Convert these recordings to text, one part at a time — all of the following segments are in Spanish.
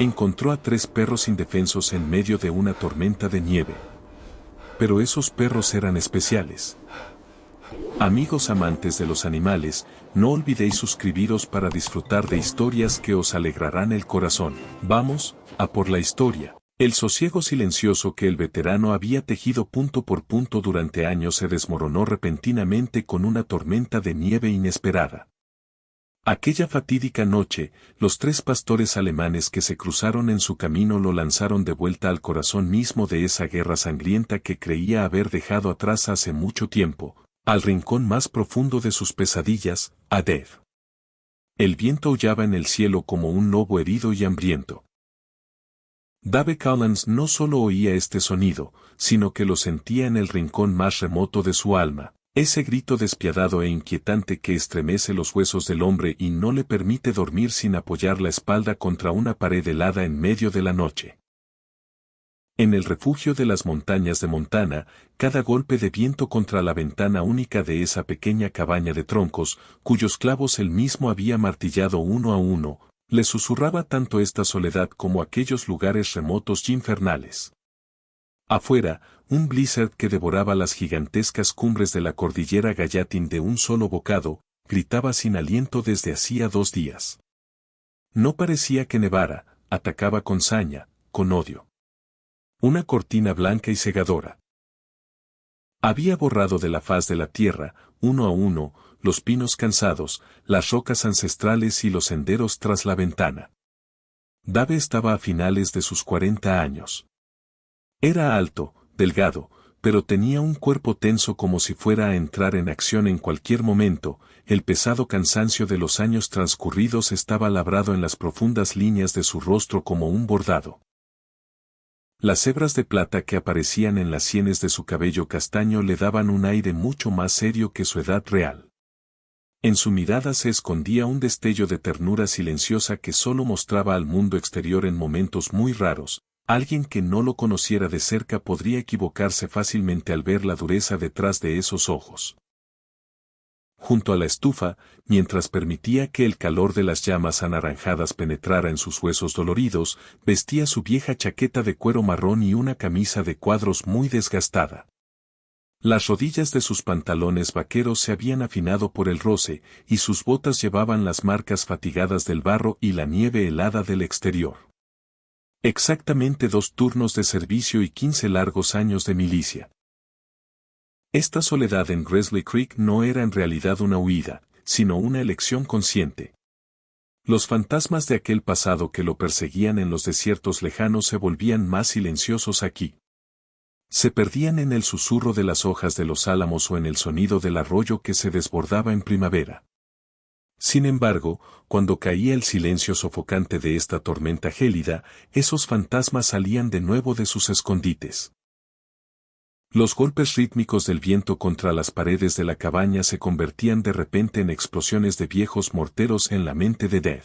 Encontró a 3 perros indefensos en medio de una tormenta de nieve. Pero esos perros eran especiales. Amigos amantes de los animales, no olvidéis suscribiros para disfrutar de historias que os alegrarán el corazón. Vamos, a por la historia. El sosiego silencioso que el veterano había tejido punto por punto durante años se desmoronó repentinamente con una tormenta de nieve inesperada. Aquella fatídica noche, los 3 pastores alemanes que se cruzaron en su camino lo lanzaron de vuelta al corazón mismo de esa guerra sangrienta que creía haber dejado atrás hace mucho tiempo, al rincón más profundo de sus pesadillas, a Dev. El viento aullaba en el cielo como un lobo herido y hambriento. Dave Collins no solo oía este sonido, sino que lo sentía en el rincón más remoto de su alma, ese grito despiadado e inquietante que estremece los huesos del hombre y no le permite dormir sin apoyar la espalda contra una pared helada en medio de la noche. En el refugio de las montañas de Montana, cada golpe de viento contra la ventana única de esa pequeña cabaña de troncos, cuyos clavos él mismo había martillado uno a uno, le susurraba tanto esta soledad como aquellos lugares remotos y infernales. Afuera, un blizzard que devoraba las gigantescas cumbres de la cordillera Gallatin de un solo bocado, gritaba sin aliento desde hacía 2 días. No parecía que nevara, atacaba con saña, con odio. Una cortina blanca y cegadora. Había borrado de la faz de la tierra, uno a uno, los pinos cansados, las rocas ancestrales y los senderos tras la ventana. Dave estaba a finales de sus 40 años. Era alto, delgado, pero tenía un cuerpo tenso como si fuera a entrar en acción en cualquier momento. El pesado cansancio de los años transcurridos estaba labrado en las profundas líneas de su rostro como un bordado. Las hebras de plata que aparecían en las sienes de su cabello castaño le daban un aire mucho más serio que su edad real. En su mirada se escondía un destello de ternura silenciosa que solo mostraba al mundo exterior en momentos muy raros. Alguien que no lo conociera de cerca podría equivocarse fácilmente al ver la dureza detrás de esos ojos. Junto a la estufa, mientras permitía que el calor de las llamas anaranjadas penetrara en sus huesos doloridos, vestía su vieja chaqueta de cuero marrón y una camisa de cuadros muy desgastada. Las rodillas de sus pantalones vaqueros se habían afinado por el roce, y sus botas llevaban las marcas fatigadas del barro y la nieve helada del exterior. Exactamente 2 turnos de servicio y 15 largos años de milicia. Esta soledad en Grizzly Creek no era en realidad una huida, sino una elección consciente. Los fantasmas de aquel pasado que lo perseguían en los desiertos lejanos se volvían más silenciosos aquí. Se perdían en el susurro de las hojas de los álamos o en el sonido del arroyo que se desbordaba en primavera. Sin embargo, cuando caía el silencio sofocante de esta tormenta gélida, esos fantasmas salían de nuevo de sus escondites. Los golpes rítmicos del viento contra las paredes de la cabaña se convertían de repente en explosiones de viejos morteros en la mente de Dev.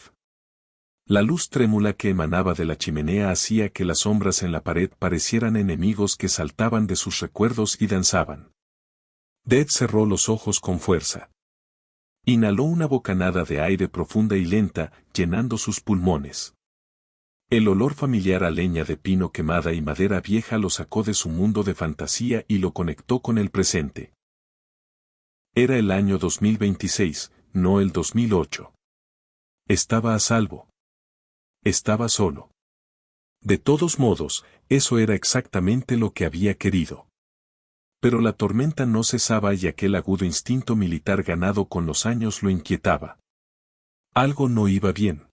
La luz trémula que emanaba de la chimenea hacía que las sombras en la pared parecieran enemigos que saltaban de sus recuerdos y danzaban. Dev cerró los ojos con fuerza. Inhaló una bocanada de aire profunda y lenta, llenando sus pulmones. El olor familiar a leña de pino quemada y madera vieja lo sacó de su mundo de fantasía y lo conectó con el presente. Era el año 2026, no el 2008. Estaba a salvo. Estaba solo. De todos modos, eso era exactamente lo que había querido. Pero la tormenta no cesaba y aquel agudo instinto militar ganado con los años lo inquietaba. Algo no iba bien.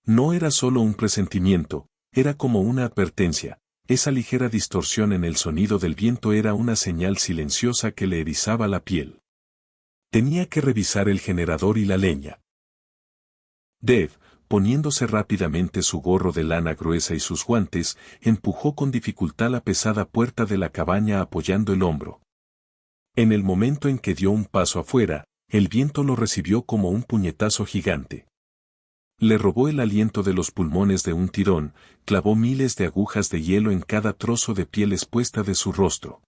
No era solo un presentimiento, era como una advertencia. Esa ligera distorsión en el sonido del viento era una señal silenciosa que le erizaba la piel. Tenía que revisar el generador y la leña. Dev, poniéndose rápidamente su gorro de lana gruesa y sus guantes, empujó con dificultad la pesada puerta de la cabaña apoyando el hombro. En el momento en que dio un paso afuera, el viento lo recibió como un puñetazo gigante. Le robó el aliento de los pulmones de un tirón, clavó miles de agujas de hielo en cada trozo de piel expuesta de su rostro.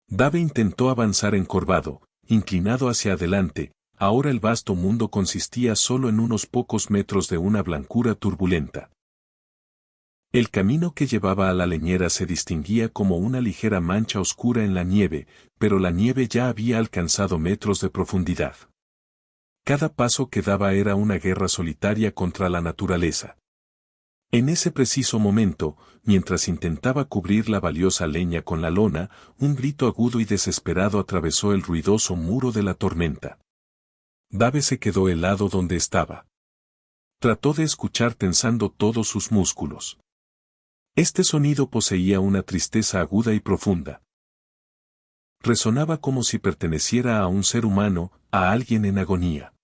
Dave intentó avanzar encorvado, inclinado hacia adelante. Ahora el vasto mundo consistía solo en unos pocos metros de una blancura turbulenta. El camino que llevaba a la leñera se distinguía como una ligera mancha oscura en la nieve, pero la nieve ya había alcanzado metros de profundidad. Cada paso que daba era una guerra solitaria contra la naturaleza. En ese preciso momento, mientras intentaba cubrir la valiosa leña con la lona, un grito agudo y desesperado atravesó el ruidoso muro de la tormenta. Dave se quedó helado donde estaba. Trató de escuchar tensando todos sus músculos. Este sonido poseía una tristeza aguda y profunda. Resonaba como si perteneciera a un ser humano, a alguien en agonía.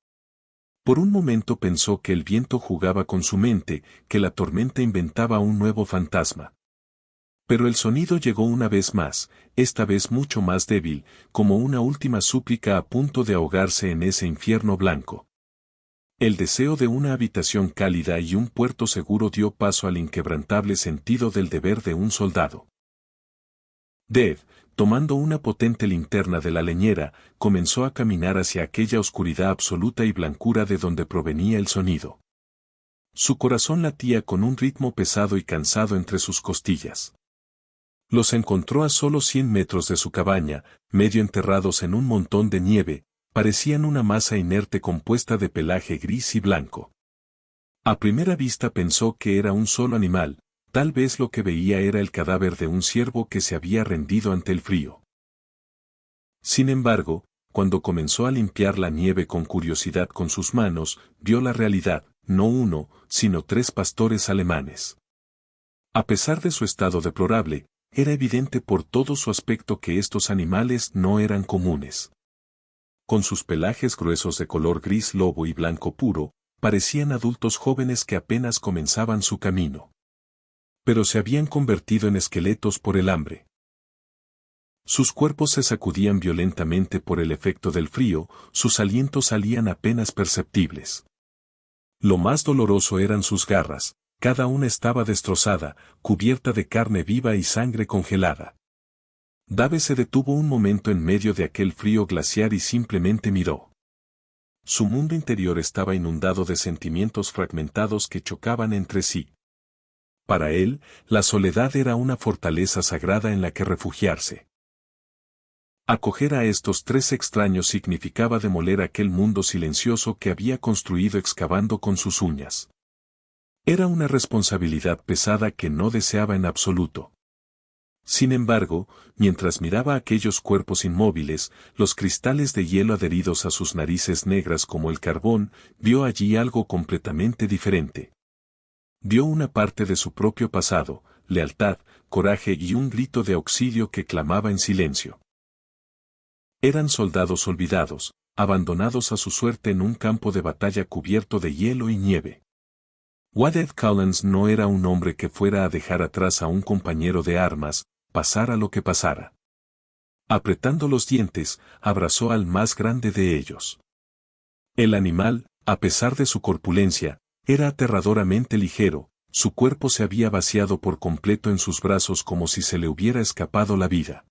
Por un momento pensó que el viento jugaba con su mente, que la tormenta inventaba un nuevo fantasma. Pero el sonido llegó una vez más, esta vez mucho más débil, como una última súplica a punto de ahogarse en ese infierno blanco. El deseo de una habitación cálida y un puerto seguro dio paso al inquebrantable sentido del deber de un soldado. Dave, tomando una potente linterna de la leñera, comenzó a caminar hacia aquella oscuridad absoluta y blancura de donde provenía el sonido. Su corazón latía con un ritmo pesado y cansado entre sus costillas. Los encontró a solo 100 metros de su cabaña, medio enterrados en un montón de nieve, parecían una masa inerte compuesta de pelaje gris y blanco. A primera vista pensó que era un solo animal, tal vez lo que veía era el cadáver de un ciervo que se había rendido ante el frío. Sin embargo, cuando comenzó a limpiar la nieve con curiosidad con sus manos, vio la realidad, no uno, sino 3 pastores alemanes. A pesar de su estado deplorable, era evidente por todo su aspecto que estos animales no eran comunes. Con sus pelajes gruesos de color gris lobo y blanco puro, parecían adultos jóvenes que apenas comenzaban su camino. Pero se habían convertido en esqueletos por el hambre. Sus cuerpos se sacudían violentamente por el efecto del frío, sus alientos salían apenas perceptibles. Lo más doloroso eran sus garras, cada una estaba destrozada, cubierta de carne viva y sangre congelada. Dave se detuvo un momento en medio de aquel frío glaciar y simplemente miró. Su mundo interior estaba inundado de sentimientos fragmentados que chocaban entre sí. Para él, la soledad era una fortaleza sagrada en la que refugiarse. Acoger a estos 3 extraños significaba demoler aquel mundo silencioso que había construido excavando con sus uñas. Era una responsabilidad pesada que no deseaba en absoluto. Sin embargo, mientras miraba aquellos cuerpos inmóviles, los cristales de hielo adheridos a sus narices negras como el carbón, vio allí algo completamente diferente. Vio una parte de su propio pasado, lealtad, coraje y un grito de auxilio que clamaba en silencio. Eran soldados olvidados, abandonados a su suerte en un campo de batalla cubierto de hielo y nieve. Wade Collins no era un hombre que fuera a dejar atrás a un compañero de armas, pasara lo que pasara. Apretando los dientes, abrazó al más grande de ellos. El animal, a pesar de su corpulencia, era aterradoramente ligero, su cuerpo se había vaciado por completo en sus brazos como si se le hubiera escapado la vida.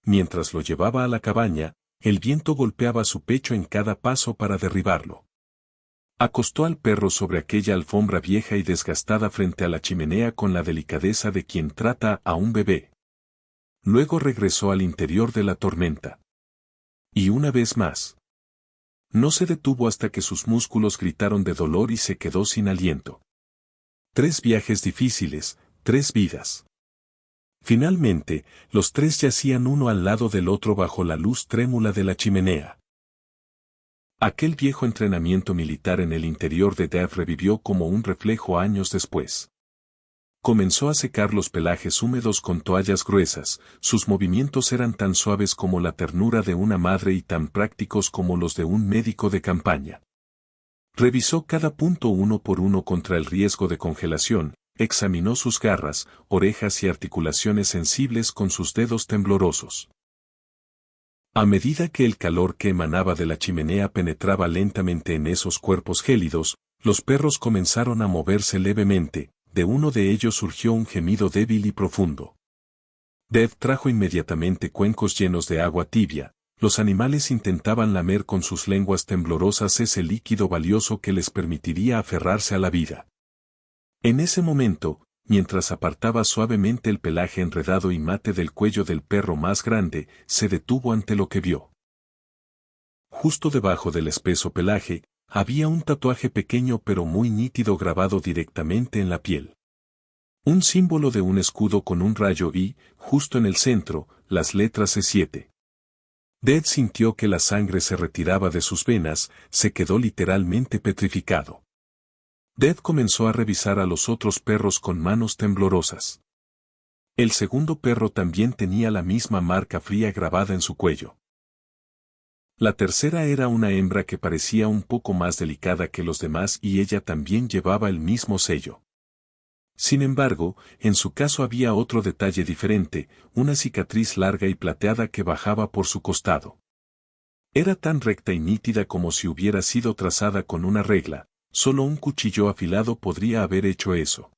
Mientras lo llevaba a la cabaña, el viento golpeaba su pecho en cada paso para derribarlo. Acostó al perro sobre aquella alfombra vieja y desgastada frente a la chimenea con la delicadeza de quien trata a un bebé. Luego regresó al interior de la tormenta. Y una vez más. No se detuvo hasta que sus músculos gritaron de dolor y se quedó sin aliento. 3 viajes difíciles, 3 vidas. Finalmente, los 3 yacían uno al lado del otro bajo la luz trémula de la chimenea. Aquel viejo entrenamiento militar en el interior de Dave revivió como un reflejo años después. Comenzó a secar los pelajes húmedos con toallas gruesas, sus movimientos eran tan suaves como la ternura de una madre y tan prácticos como los de un médico de campaña. Revisó cada punto uno por uno contra el riesgo de congelación, examinó sus garras, orejas y articulaciones sensibles con sus dedos temblorosos. A medida que el calor que emanaba de la chimenea penetraba lentamente en esos cuerpos gélidos, los perros comenzaron a moverse levemente, de uno de ellos surgió un gemido débil y profundo. Dave trajo inmediatamente cuencos llenos de agua tibia, los animales intentaban lamer con sus lenguas temblorosas ese líquido valioso que les permitiría aferrarse a la vida. En ese momento, mientras apartaba suavemente el pelaje enredado y mate del cuello del perro más grande, se detuvo ante lo que vio. Justo debajo del espeso pelaje, había un tatuaje pequeño pero muy nítido grabado directamente en la piel. Un símbolo de un escudo con un rayo y, justo en el centro, las letras E7. Dead sintió que la sangre se retiraba de sus venas, se quedó literalmente petrificado. Dead comenzó a revisar a los otros perros con manos temblorosas. El segundo perro también tenía la misma marca fría grabada en su cuello. La tercera era una hembra que parecía un poco más delicada que los demás y ella también llevaba el mismo sello. Sin embargo, en su caso había otro detalle diferente, una cicatriz larga y plateada que bajaba por su costado. Era tan recta y nítida como si hubiera sido trazada con una regla, solo un cuchillo afilado podría haber hecho eso.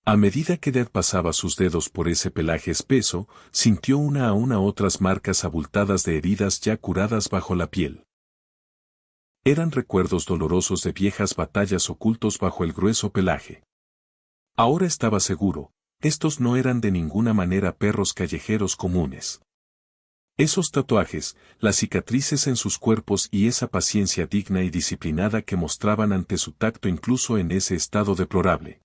A medida que Dead pasaba sus dedos por ese pelaje espeso, sintió una a una otras marcas abultadas de heridas ya curadas bajo la piel. Eran recuerdos dolorosos de viejas batallas ocultos bajo el grueso pelaje. Ahora estaba seguro, estos no eran de ninguna manera perros callejeros comunes. Esos tatuajes, las cicatrices en sus cuerpos y esa paciencia digna y disciplinada que mostraban ante su tacto incluso en ese estado deplorable.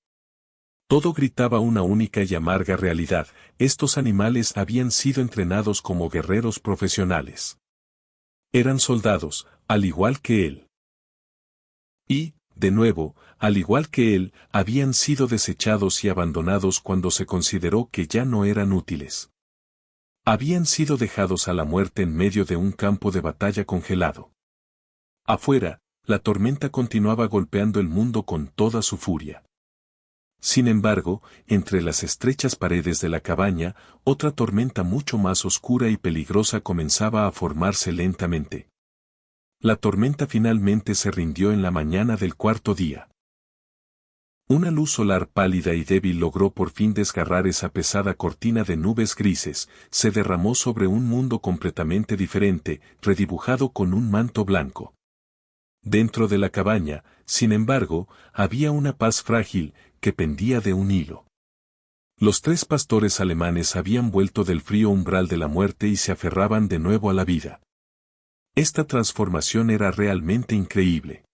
Todo gritaba una única y amarga realidad, estos animales habían sido entrenados como guerreros profesionales. Eran soldados, al igual que él. Y, de nuevo, al igual que él, habían sido desechados y abandonados cuando se consideró que ya no eran útiles. Habían sido dejados a la muerte en medio de un campo de batalla congelado. Afuera, la tormenta continuaba golpeando el mundo con toda su furia. Sin embargo, entre las estrechas paredes de la cabaña, otra tormenta mucho más oscura y peligrosa comenzaba a formarse lentamente. La tormenta finalmente se rindió en la mañana del cuarto día. Una luz solar pálida y débil logró por fin desgarrar esa pesada cortina de nubes grises, se derramó sobre un mundo completamente diferente, redibujado con un manto blanco. Dentro de la cabaña, sin embargo, había una paz frágil, que pendía de un hilo. Los tres pastores alemanes habían vuelto del frío umbral de la muerte y se aferraban de nuevo a la vida. Esta transformación era realmente increíble.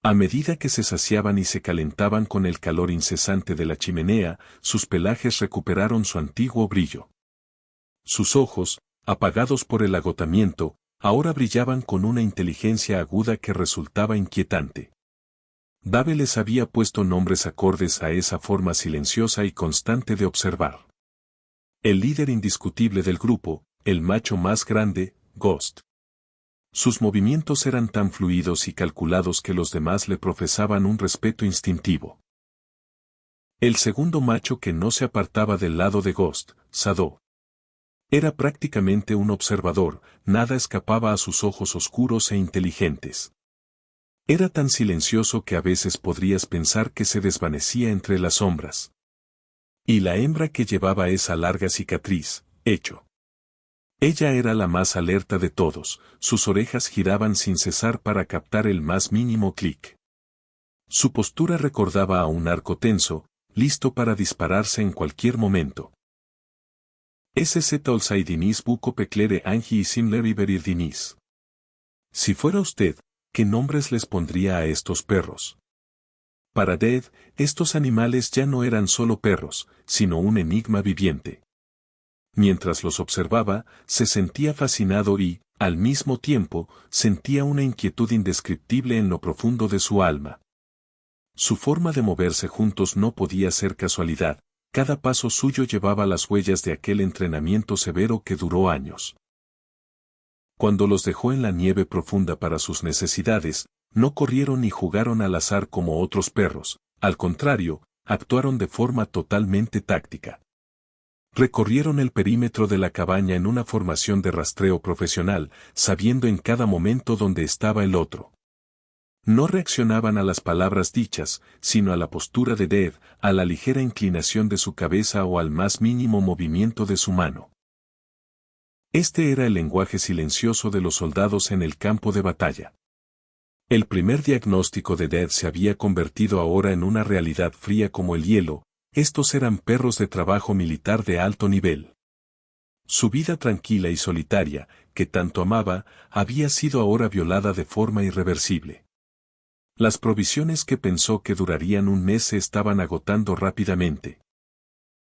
A medida que se saciaban y se calentaban con el calor incesante de la chimenea, sus pelajes recuperaron su antiguo brillo. Sus ojos, apagados por el agotamiento, ahora brillaban con una inteligencia aguda que resultaba inquietante. Dave les había puesto nombres acordes a esa forma silenciosa y constante de observar. El líder indiscutible del grupo, el macho más grande, Ghost. Sus movimientos eran tan fluidos y calculados que los demás le profesaban un respeto instintivo. El segundo macho que no se apartaba del lado de Ghost, Sado. Era prácticamente un observador, nada escapaba a sus ojos oscuros e inteligentes. Era tan silencioso que a veces podrías pensar que se desvanecía entre las sombras. Y la hembra que llevaba esa larga cicatriz, hecho. Ella era la más alerta de todos, sus orejas giraban sin cesar para captar el más mínimo clic. Su postura recordaba a un arco tenso, listo para dispararse en cualquier momento. SZ Olsaidinis buco peclere angi y simler iberidinis. Si fuera usted, ¿qué nombres les pondría a estos perros? Para Dead, estos animales ya no eran solo perros, sino un enigma viviente. Mientras los observaba, se sentía fascinado y, al mismo tiempo, sentía una inquietud indescriptible en lo profundo de su alma. Su forma de moverse juntos no podía ser casualidad, cada paso suyo llevaba las huellas de aquel entrenamiento severo que duró años. Cuando los dejó en la nieve profunda para sus necesidades, no corrieron ni jugaron al azar como otros perros, al contrario, actuaron de forma totalmente táctica. Recorrieron el perímetro de la cabaña en una formación de rastreo profesional, sabiendo en cada momento dónde estaba el otro. No reaccionaban a las palabras dichas, sino a la postura de Dead, a la ligera inclinación de su cabeza o al más mínimo movimiento de su mano. Este era el lenguaje silencioso de los soldados en el campo de batalla. El primer diagnóstico de Dead se había convertido ahora en una realidad fría como el hielo. Estos eran perros de trabajo militar de alto nivel. Su vida tranquila y solitaria, que tanto amaba, había sido ahora violada de forma irreversible. Las provisiones que pensó que durarían un mes se estaban agotando rápidamente.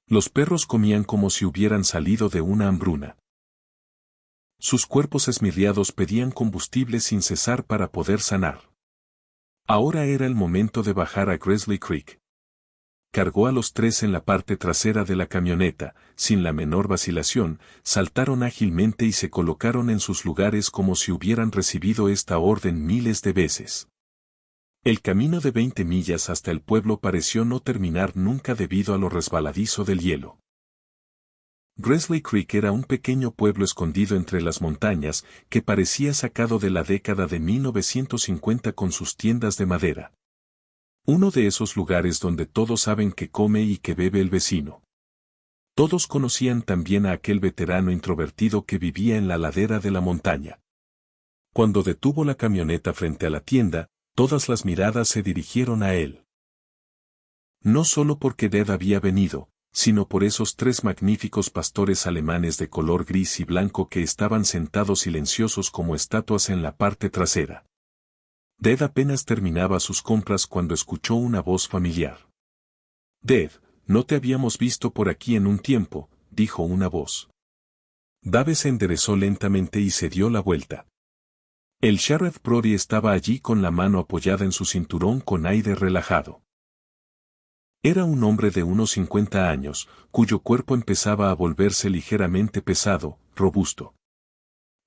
Los perros comían como si hubieran salido de una hambruna. Sus cuerpos esmirriados pedían combustible sin cesar para poder sanar. Ahora era el momento de bajar a Grizzly Creek. Cargó a los tres en la parte trasera de la camioneta, sin la menor vacilación, saltaron ágilmente y se colocaron en sus lugares como si hubieran recibido esta orden miles de veces. El camino de 20 millas hasta el pueblo pareció no terminar nunca debido a lo resbaladizo del hielo. Grizzly Creek era un pequeño pueblo escondido entre las montañas que parecía sacado de la década de 1950 con sus tiendas de madera. Uno de esos lugares donde todos saben qué come y qué bebe el vecino. Todos conocían también a aquel veterano introvertido que vivía en la ladera de la montaña. Cuando detuvo la camioneta frente a la tienda, todas las miradas se dirigieron a él. No solo porque Dead había venido, sino por esos tres magníficos pastores alemanes de color gris y blanco que estaban sentados silenciosos como estatuas en la parte trasera. Dead apenas terminaba sus compras cuando escuchó una voz familiar. «Dead, no te habíamos visto por aquí en un tiempo», dijo una voz. Dave se enderezó lentamente y se dio la vuelta. El Sheriff Brody estaba allí con la mano apoyada en su cinturón con aire relajado. Era un hombre de unos 50 años, cuyo cuerpo empezaba a volverse ligeramente pesado, robusto.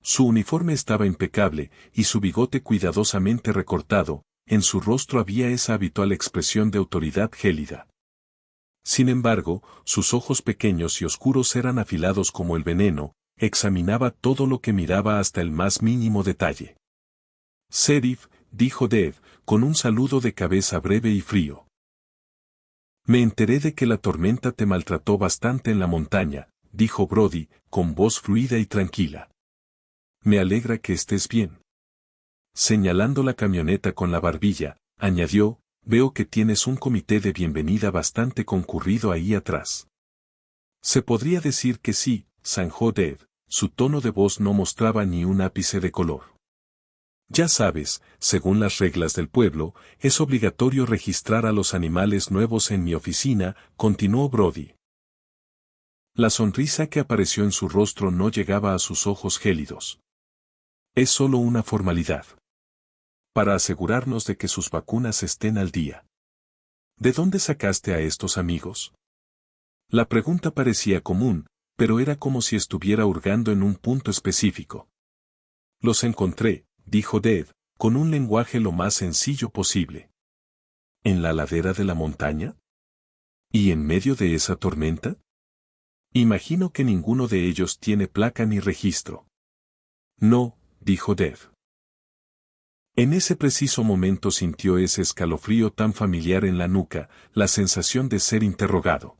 Su uniforme estaba impecable, y su bigote cuidadosamente recortado, en su rostro había esa habitual expresión de autoridad gélida. Sin embargo, sus ojos pequeños y oscuros eran afilados como el veneno, examinaba todo lo que miraba hasta el más mínimo detalle. «Sheriff», dijo Dead, con un saludo de cabeza breve y frío. «Me enteré de que la tormenta te maltrató bastante en la montaña», dijo Brody, con voz fluida y tranquila. «Me alegra que estés bien». Señalando la camioneta con la barbilla, añadió, «Veo que tienes un comité de bienvenida bastante concurrido ahí atrás». «Se podría decir que sí», zanjó Dead, su tono de voz no mostraba ni un ápice de color. «Ya sabes, según las reglas del pueblo, es obligatorio registrar a los animales nuevos en mi oficina», continuó Brody. La sonrisa que apareció en su rostro no llegaba a sus ojos gélidos. «Es solo una formalidad. Para asegurarnos de que sus vacunas estén al día». «¿De dónde sacaste a estos amigos?». La pregunta parecía común, pero era como si estuviera hurgando en un punto específico. «Los encontré», dijo Dead, con un lenguaje lo más sencillo posible. «¿En la ladera de la montaña? ¿Y en medio de esa tormenta? Imagino que ninguno de ellos tiene placa ni registro». «No», dijo Dead. En ese preciso momento sintió ese escalofrío tan familiar en la nuca, la sensación de ser interrogado.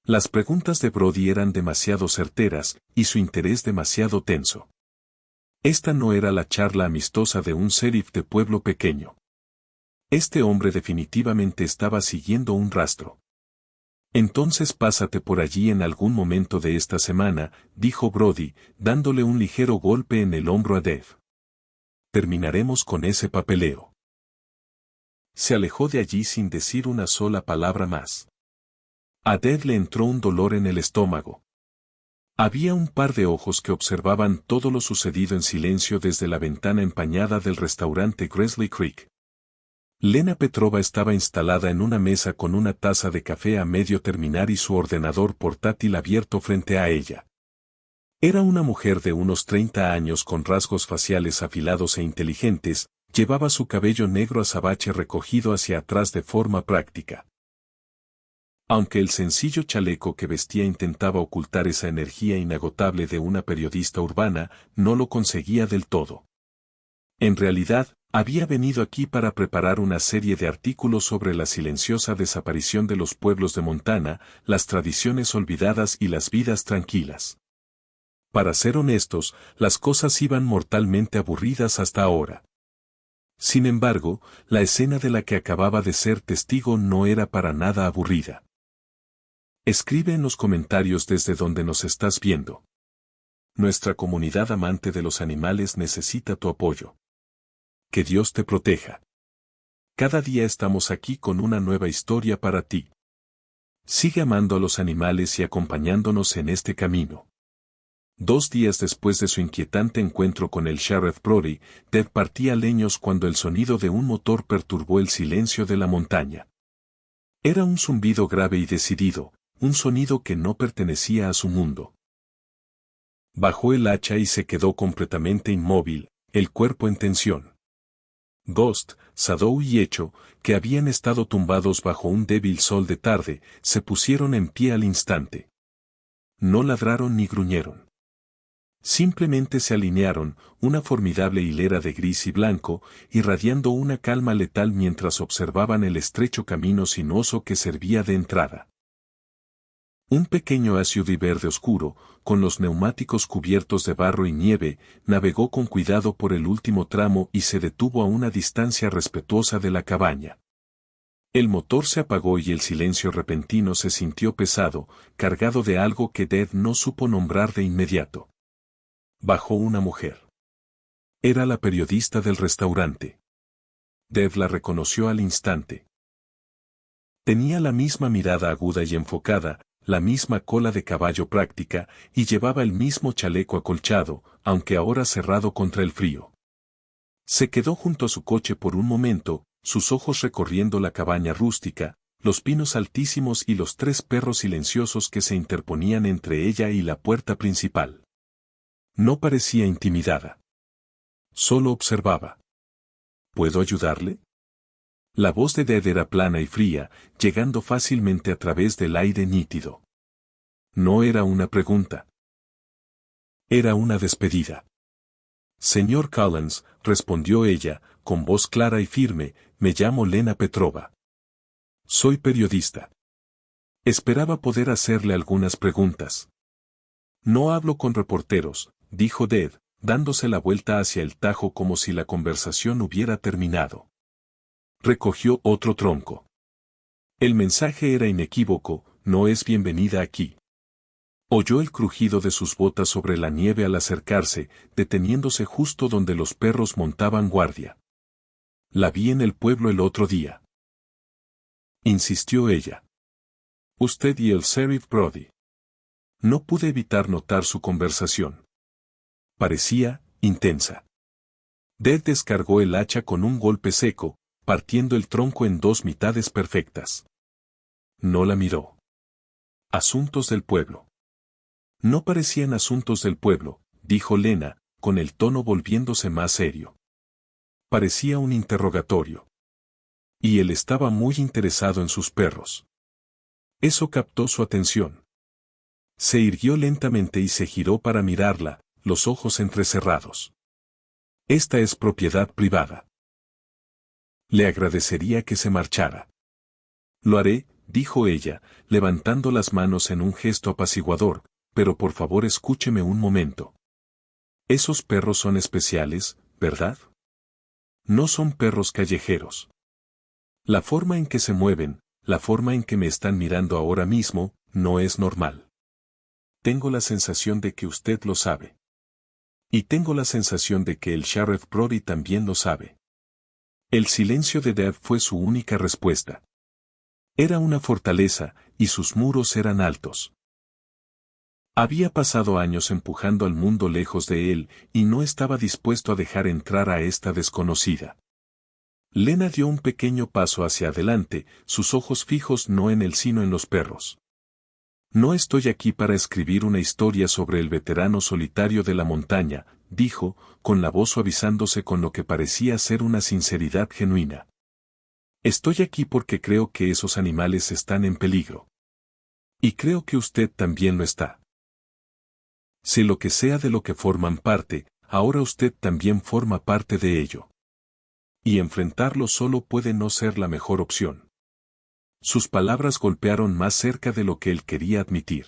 Las preguntas de Brody eran demasiado certeras, y su interés demasiado tenso. Esta no era la charla amistosa de un sheriff de pueblo pequeño. Este hombre definitivamente estaba siguiendo un rastro. «Entonces pásate por allí en algún momento de esta semana», dijo Brody, dándole un ligero golpe en el hombro a Dead. «Terminaremos con ese papeleo». Se alejó de allí sin decir una sola palabra más. A Dead le entró un dolor en el estómago. Había un par de ojos que observaban todo lo sucedido en silencio desde la ventana empañada del restaurante Grizzly Creek. Lena Petrova estaba instalada en una mesa con una taza de café a medio terminar y su ordenador portátil abierto frente a ella. Era una mujer de unos 30 años con rasgos faciales afilados e inteligentes, llevaba su cabello negro azabache recogido hacia atrás de forma práctica. Aunque el sencillo chaleco que vestía intentaba ocultar esa energía inagotable de una periodista urbana, no lo conseguía del todo. En realidad, había venido aquí para preparar una serie de artículos sobre la silenciosa desaparición de los pueblos de Montana, las tradiciones olvidadas y las vidas tranquilas. Para ser honestos, las cosas iban mortalmente aburridas hasta ahora. Sin embargo, la escena de la que acababa de ser testigo no era para nada aburrida. Escribe en los comentarios desde donde nos estás viendo. Nuestra comunidad amante de los animales necesita tu apoyo. Que Dios te proteja. Cada día estamos aquí con una nueva historia para ti. Sigue amando a los animales y acompañándonos en este camino. 2 días después de su inquietante encuentro con el Sheriff Brody, Dev partía leños cuando el sonido de un motor perturbó el silencio de la montaña. Era un zumbido grave y decidido, un sonido que no pertenecía a su mundo. Bajó el hacha y se quedó completamente inmóvil, el cuerpo en tensión. Ghost, Shadow y Echo, que habían estado tumbados bajo un débil sol de tarde, se pusieron en pie al instante. No ladraron ni gruñeron. Simplemente se alinearon, una formidable hilera de gris y blanco, irradiando una calma letal mientras observaban el estrecho camino sinuoso que servía de entrada. Un pequeño SUV verde oscuro, con los neumáticos cubiertos de barro y nieve, navegó con cuidado por el último tramo y se detuvo a una distancia respetuosa de la cabaña. El motor se apagó y el silencio repentino se sintió pesado, cargado de algo que Dev no supo nombrar de inmediato. Bajó una mujer. Era la periodista del restaurante. Dev la reconoció al instante. Tenía la misma mirada aguda y enfocada, la misma cola de caballo práctica, y llevaba el mismo chaleco acolchado, aunque ahora cerrado contra el frío. Se quedó junto a su coche por un momento, sus ojos recorriendo la cabaña rústica, los pinos altísimos y los 3 perros silenciosos que se interponían entre ella y la puerta principal. No parecía intimidada. Solo observaba. ¿Puedo ayudarle? La voz de Dev era plana y fría, llegando fácilmente a través del aire nítido. No era una pregunta. Era una despedida. Señor Collins, respondió ella, con voz clara y firme, me llamo Lena Petrova. Soy periodista. Esperaba poder hacerle algunas preguntas. No hablo con reporteros, dijo Dev, dándose la vuelta hacia el tajo como si la conversación hubiera terminado. Recogió otro tronco. El mensaje era inequívoco, no es bienvenida aquí. Oyó el crujido de sus botas sobre la nieve al acercarse, deteniéndose justo donde los perros montaban guardia. La vi en el pueblo el otro día. Insistió ella. Usted y el Sheriff Brody. No pude evitar notar su conversación. Parecía intensa. Dev descargó el hacha con un golpe seco, partiendo el tronco en 2 mitades perfectas. No la miró. Asuntos del pueblo. No parecían asuntos del pueblo, dijo Lena, con el tono volviéndose más serio. Parecía un interrogatorio. Y él estaba muy interesado en sus perros. Eso captó su atención. Se irguió lentamente y se giró para mirarla, los ojos entrecerrados. Esta es propiedad privada. Le agradecería que se marchara. Lo haré, dijo ella, levantando las manos en un gesto apaciguador, pero por favor escúcheme un momento. Esos perros son especiales, ¿verdad? No son perros callejeros. La forma en que se mueven, la forma en que me están mirando ahora mismo, no es normal. Tengo la sensación de que usted lo sabe. Y tengo la sensación de que el Sheriff Brody también lo sabe. El silencio de Dev fue su única respuesta. Era una fortaleza, y sus muros eran altos. Había pasado años empujando al mundo lejos de él, y no estaba dispuesto a dejar entrar a esta desconocida. Lena dio un pequeño paso hacia adelante, sus ojos fijos no en él sino en los perros. No estoy aquí para escribir una historia sobre el veterano solitario de la montaña, dijo, con la voz suavizándose con lo que parecía ser una sinceridad genuina. Estoy aquí porque creo que esos animales están en peligro. Y creo que usted también lo está. Sé lo que sea de lo que forman parte, ahora usted también forma parte de ello. Y enfrentarlo solo puede no ser la mejor opción. Sus palabras golpearon más cerca de lo que él quería admitir.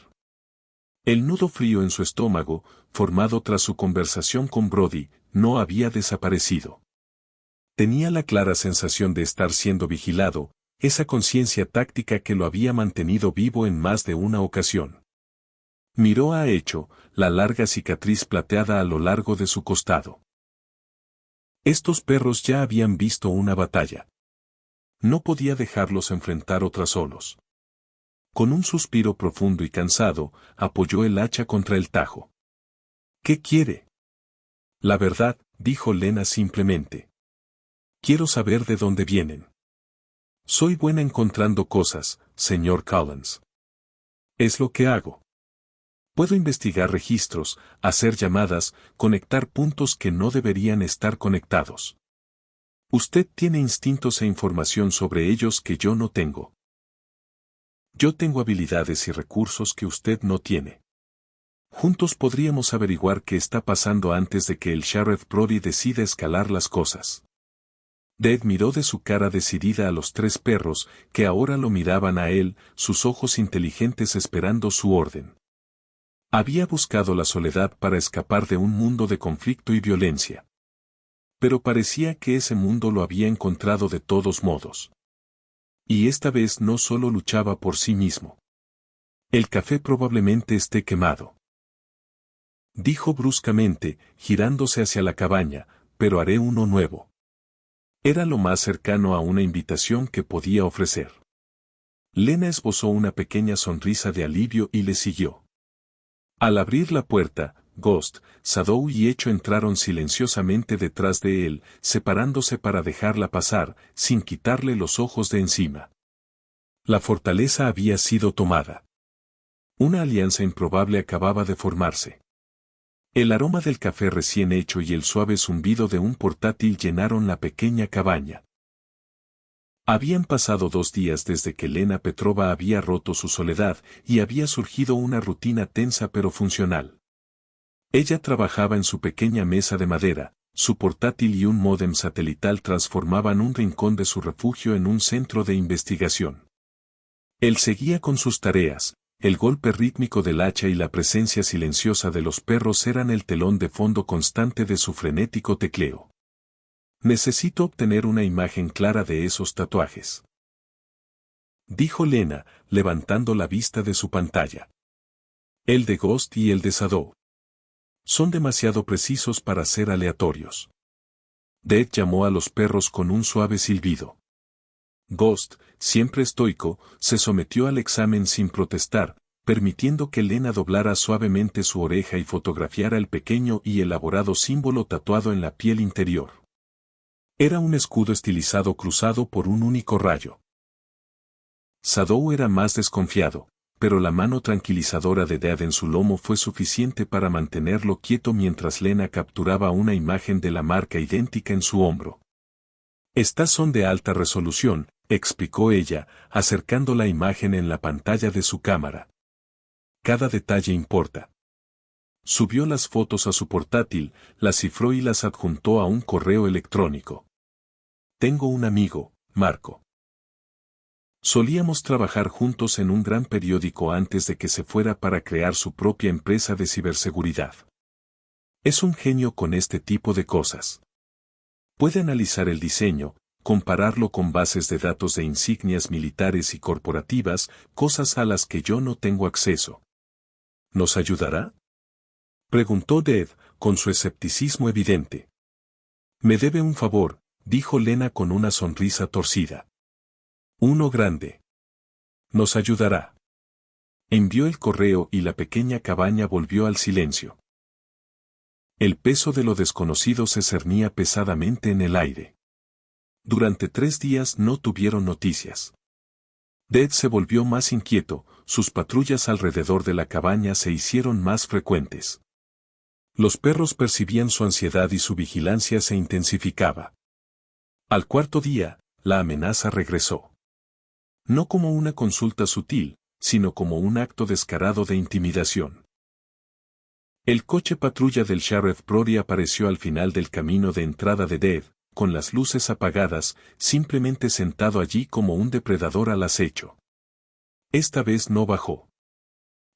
El nudo frío en su estómago, formado tras su conversación con Brody, no había desaparecido. Tenía la clara sensación de estar siendo vigilado, esa conciencia táctica que lo había mantenido vivo en más de una ocasión. Miró a Echo, la larga cicatriz plateada a lo largo de su costado. Estos perros ya habían visto una batalla. No podía dejarlos enfrentar otra solos. Con un suspiro profundo y cansado, apoyó el hacha contra el tajo. ¿Qué quiere? La verdad, dijo Lena simplemente. Quiero saber de dónde vienen. Soy buena encontrando cosas, señor Collins. Es lo que hago. Puedo investigar registros, hacer llamadas, conectar puntos que no deberían estar conectados. Usted tiene instintos e información sobre ellos que yo no tengo. Yo tengo habilidades y recursos que usted no tiene. Juntos podríamos averiguar qué está pasando antes de que el Sheriff Brody decida escalar las cosas. Dead miró de su cara decidida a los tres perros, que ahora lo miraban a él, sus ojos inteligentes esperando su orden. Había buscado la soledad para escapar de un mundo de conflicto y violencia. Pero parecía que ese mundo lo había encontrado de todos modos. Y esta vez no solo luchaba por sí mismo. El café probablemente esté quemado. Dijo bruscamente, girándose hacia la cabaña, pero haré uno nuevo. Era lo más cercano a una invitación que podía ofrecer. Lena esbozó una pequeña sonrisa de alivio y le siguió. Al abrir la puerta, Ghost, Shadow y Echo entraron silenciosamente detrás de él, separándose para dejarla pasar, sin quitarle los ojos de encima. La fortaleza había sido tomada. Una alianza improbable acababa de formarse. El aroma del café recién hecho y el suave zumbido de un portátil llenaron la pequeña cabaña. Habían pasado 2 días desde que Lena Petrova había roto su soledad y había surgido una rutina tensa pero funcional. Ella trabajaba en su pequeña mesa de madera, su portátil y un módem satelital transformaban un rincón de su refugio en un centro de investigación. Él seguía con sus tareas. El golpe rítmico del hacha y la presencia silenciosa de los perros eran el telón de fondo constante de su frenético tecleo. Necesito obtener una imagen clara de esos tatuajes, dijo Lena, levantando la vista de su pantalla. El de Ghost y el de Shadow. Son demasiado precisos para ser aleatorios. Dead llamó a los perros con un suave silbido. Ghost, siempre estoico, se sometió al examen sin protestar, permitiendo que Lena doblara suavemente su oreja y fotografiara el pequeño y elaborado símbolo tatuado en la piel interior. Era un escudo estilizado cruzado por un único rayo. Shadow era más desconfiado, pero la mano tranquilizadora de Dead en su lomo fue suficiente para mantenerlo quieto mientras Lena capturaba una imagen de la marca idéntica en su hombro. Estas son de alta resolución, explicó ella, acercando la imagen en la pantalla de su cámara. Cada detalle importa. Subió las fotos a su portátil, las cifró y las adjuntó a un correo electrónico. Tengo un amigo, Marco. Solíamos trabajar juntos en un gran periódico antes de que se fuera para crear su propia empresa de ciberseguridad. Es un genio con este tipo de cosas. Puede analizar el diseño, compararlo con bases de datos de insignias militares y corporativas, cosas a las que yo no tengo acceso. ¿Nos ayudará? Preguntó Dead, con su escepticismo evidente. Me debe un favor, dijo Lena con una sonrisa torcida. Uno grande. Nos ayudará. Envió el correo y la pequeña cabaña volvió al silencio. El peso de lo desconocido se cernía pesadamente en el aire. Durante 3 días no tuvieron noticias. Dead se volvió más inquieto, sus patrullas alrededor de la cabaña se hicieron más frecuentes. Los perros percibían su ansiedad y su vigilancia se intensificaba. Al 4.º día, la amenaza regresó. No como una consulta sutil, sino como un acto descarado de intimidación. El coche patrulla del Sheriff Brody apareció al final del camino de entrada de Dead, con las luces apagadas, simplemente sentado allí como un depredador al acecho. Esta vez no bajó.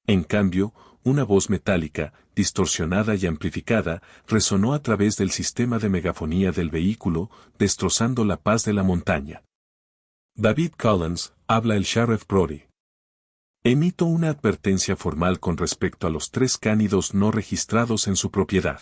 En cambio, una voz metálica, distorsionada y amplificada, resonó a través del sistema de megafonía del vehículo, destrozando la paz de la montaña. David Collins, habla el Sheriff Brody. Emito una advertencia formal con respecto a los 3 cánidos no registrados en su propiedad.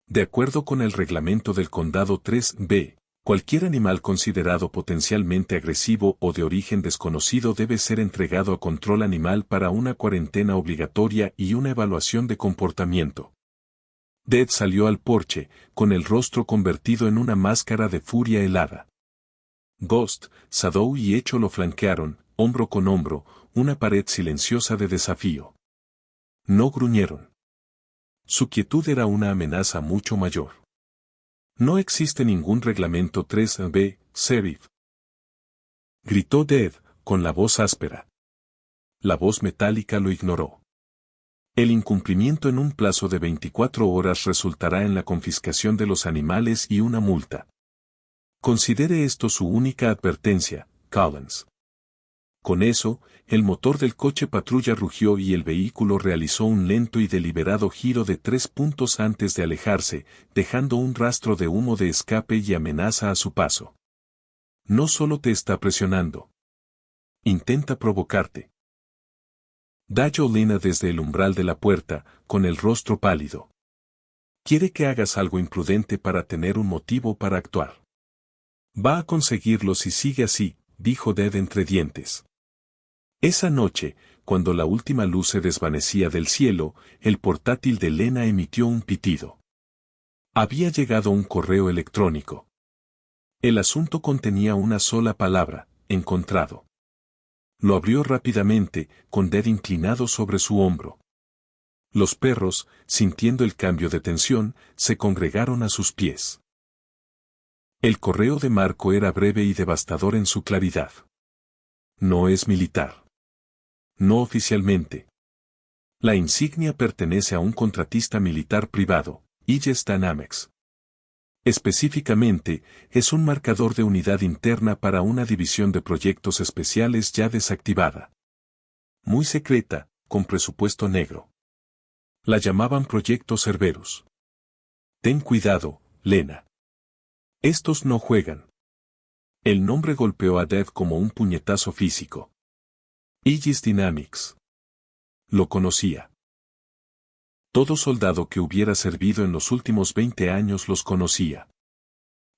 De acuerdo con el reglamento del Condado 3B, cualquier animal considerado potencialmente agresivo o de origen desconocido debe ser entregado a control animal para una cuarentena obligatoria y una evaluación de comportamiento. Dead salió al porche, con el rostro convertido en una máscara de furia helada. Ghost, Shadow y Echo lo flanquearon, hombro con hombro, una pared silenciosa de desafío. No gruñeron. Su quietud era una amenaza mucho mayor. No existe ningún reglamento 3B, Sheriff. Gritó Dead, con la voz áspera. La voz metálica lo ignoró. El incumplimiento en un plazo de 24 horas resultará en la confiscación de los animales y una multa. Considere esto su única advertencia, Collins. Con eso, el motor del coche patrulla rugió y el vehículo realizó un lento y deliberado giro de 3 puntos antes de alejarse, dejando un rastro de humo de escape y amenaza a su paso. No solo te está presionando. Intenta provocarte. Da Jolena desde el umbral de la puerta, con el rostro pálido. Quiere que hagas algo imprudente para tener un motivo para actuar. Va a conseguirlo si sigue así, dijo Dead entre dientes. Esa noche, cuando la última luz se desvanecía del cielo, el portátil de Lena emitió un pitido. Había llegado un correo electrónico. El asunto contenía una sola palabra, encontrado. Lo abrió rápidamente, con Dead inclinado sobre su hombro. Los perros, sintiendo el cambio de tensión, se congregaron a sus pies. El correo de Marco era breve y devastador en su claridad. No es militar. No oficialmente. La insignia pertenece a un contratista militar privado, Aegis Dynamics. Específicamente, es un marcador de unidad interna para una división de proyectos especiales ya desactivada. Muy secreta, con presupuesto negro. La llamaban Proyecto Cerberus. Ten cuidado, Lena. Estos no juegan. El nombre golpeó a Dev como un puñetazo físico. Aegis Dynamics. Lo conocía. Todo soldado que hubiera servido en los últimos 20 años los conocía.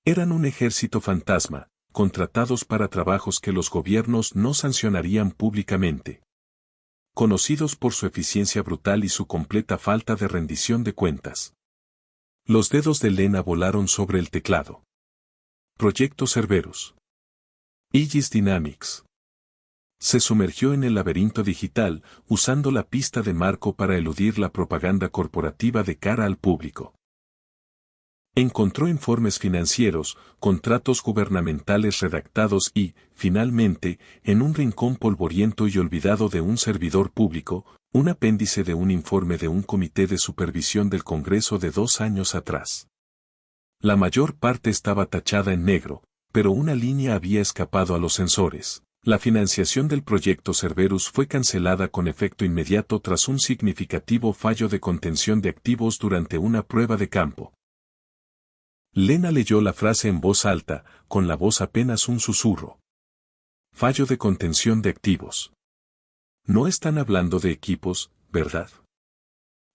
Eran un ejército fantasma, contratados para trabajos que los gobiernos no sancionarían públicamente. Conocidos por su eficiencia brutal y su completa falta de rendición de cuentas. Los dedos de Lena volaron sobre el teclado. Proyecto Cerberus. Aegis Dynamics. Se sumergió en el laberinto digital, usando la pista de Marco para eludir la propaganda corporativa de cara al público. Encontró informes financieros, contratos gubernamentales redactados y, finalmente, en un rincón polvoriento y olvidado de un servidor público, un apéndice de un informe de un comité de supervisión del Congreso de 2 años atrás. La mayor parte estaba tachada en negro, pero una línea había escapado a los sensores. La financiación del proyecto Cerberus fue cancelada con efecto inmediato tras un significativo fallo de contención de activos durante una prueba de campo. Lena leyó la frase en voz alta, con la voz apenas un susurro. Fallo de contención de activos. No están hablando de equipos, ¿verdad?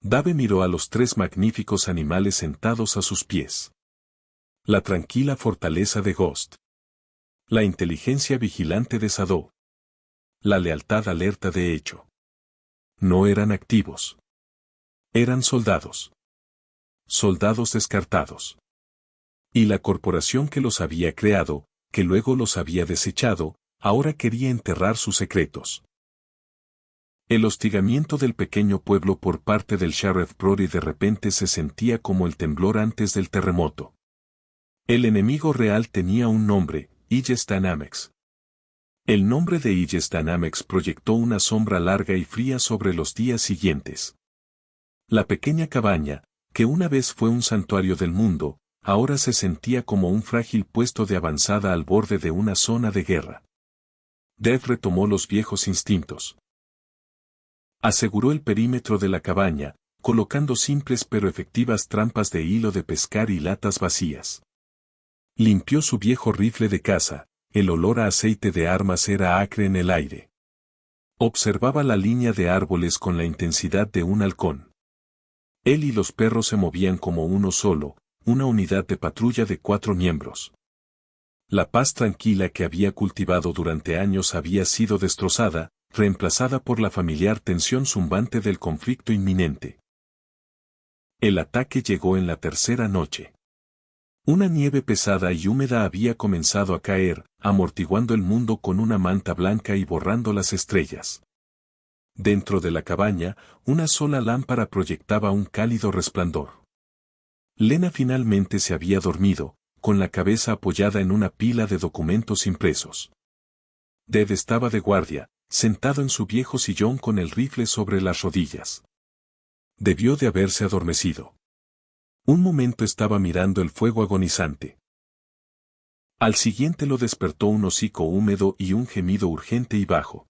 Dave miró a los 3 magníficos animales sentados a sus pies. La tranquila fortaleza de Ghost. La inteligencia vigilante de Shadow. La lealtad alerta de Echo. No eran activos. Eran soldados. Soldados descartados. Y la corporación que los había creado, que luego los había desechado, ahora quería enterrar sus secretos. El hostigamiento del pequeño pueblo por parte del Sheriff Brody de repente se sentía como el temblor antes del terremoto. El enemigo real tenía un nombre, Aegis Dynamics. El nombre de Aegis Dynamics proyectó una sombra larga y fría sobre los días siguientes. La pequeña cabaña, que una vez fue un santuario del mundo, ahora se sentía como un frágil puesto de avanzada al borde de una zona de guerra. Dev retomó los viejos instintos. Aseguró el perímetro de la cabaña, colocando simples pero efectivas trampas de hilo de pescar y latas vacías. Limpió su viejo rifle de caza, el olor a aceite de armas era acre en el aire. Observaba la línea de árboles con la intensidad de un halcón. Él y los perros se movían como uno solo, una unidad de patrulla de 4 miembros. La paz tranquila que había cultivado durante años había sido destrozada, reemplazada por la familiar tensión zumbante del conflicto inminente. El ataque llegó en la tercera noche. Una nieve pesada y húmeda había comenzado a caer, amortiguando el mundo con una manta blanca y borrando las estrellas. Dentro de la cabaña, una sola lámpara proyectaba un cálido resplandor. Lena finalmente se había dormido, con la cabeza apoyada en una pila de documentos impresos. Ded estaba de guardia, sentado en su viejo sillón con el rifle sobre las rodillas. Debió de haberse adormecido. Un momento estaba mirando el fuego agonizante. Al siguiente lo despertó un hocico húmedo y un gemido urgente y bajo.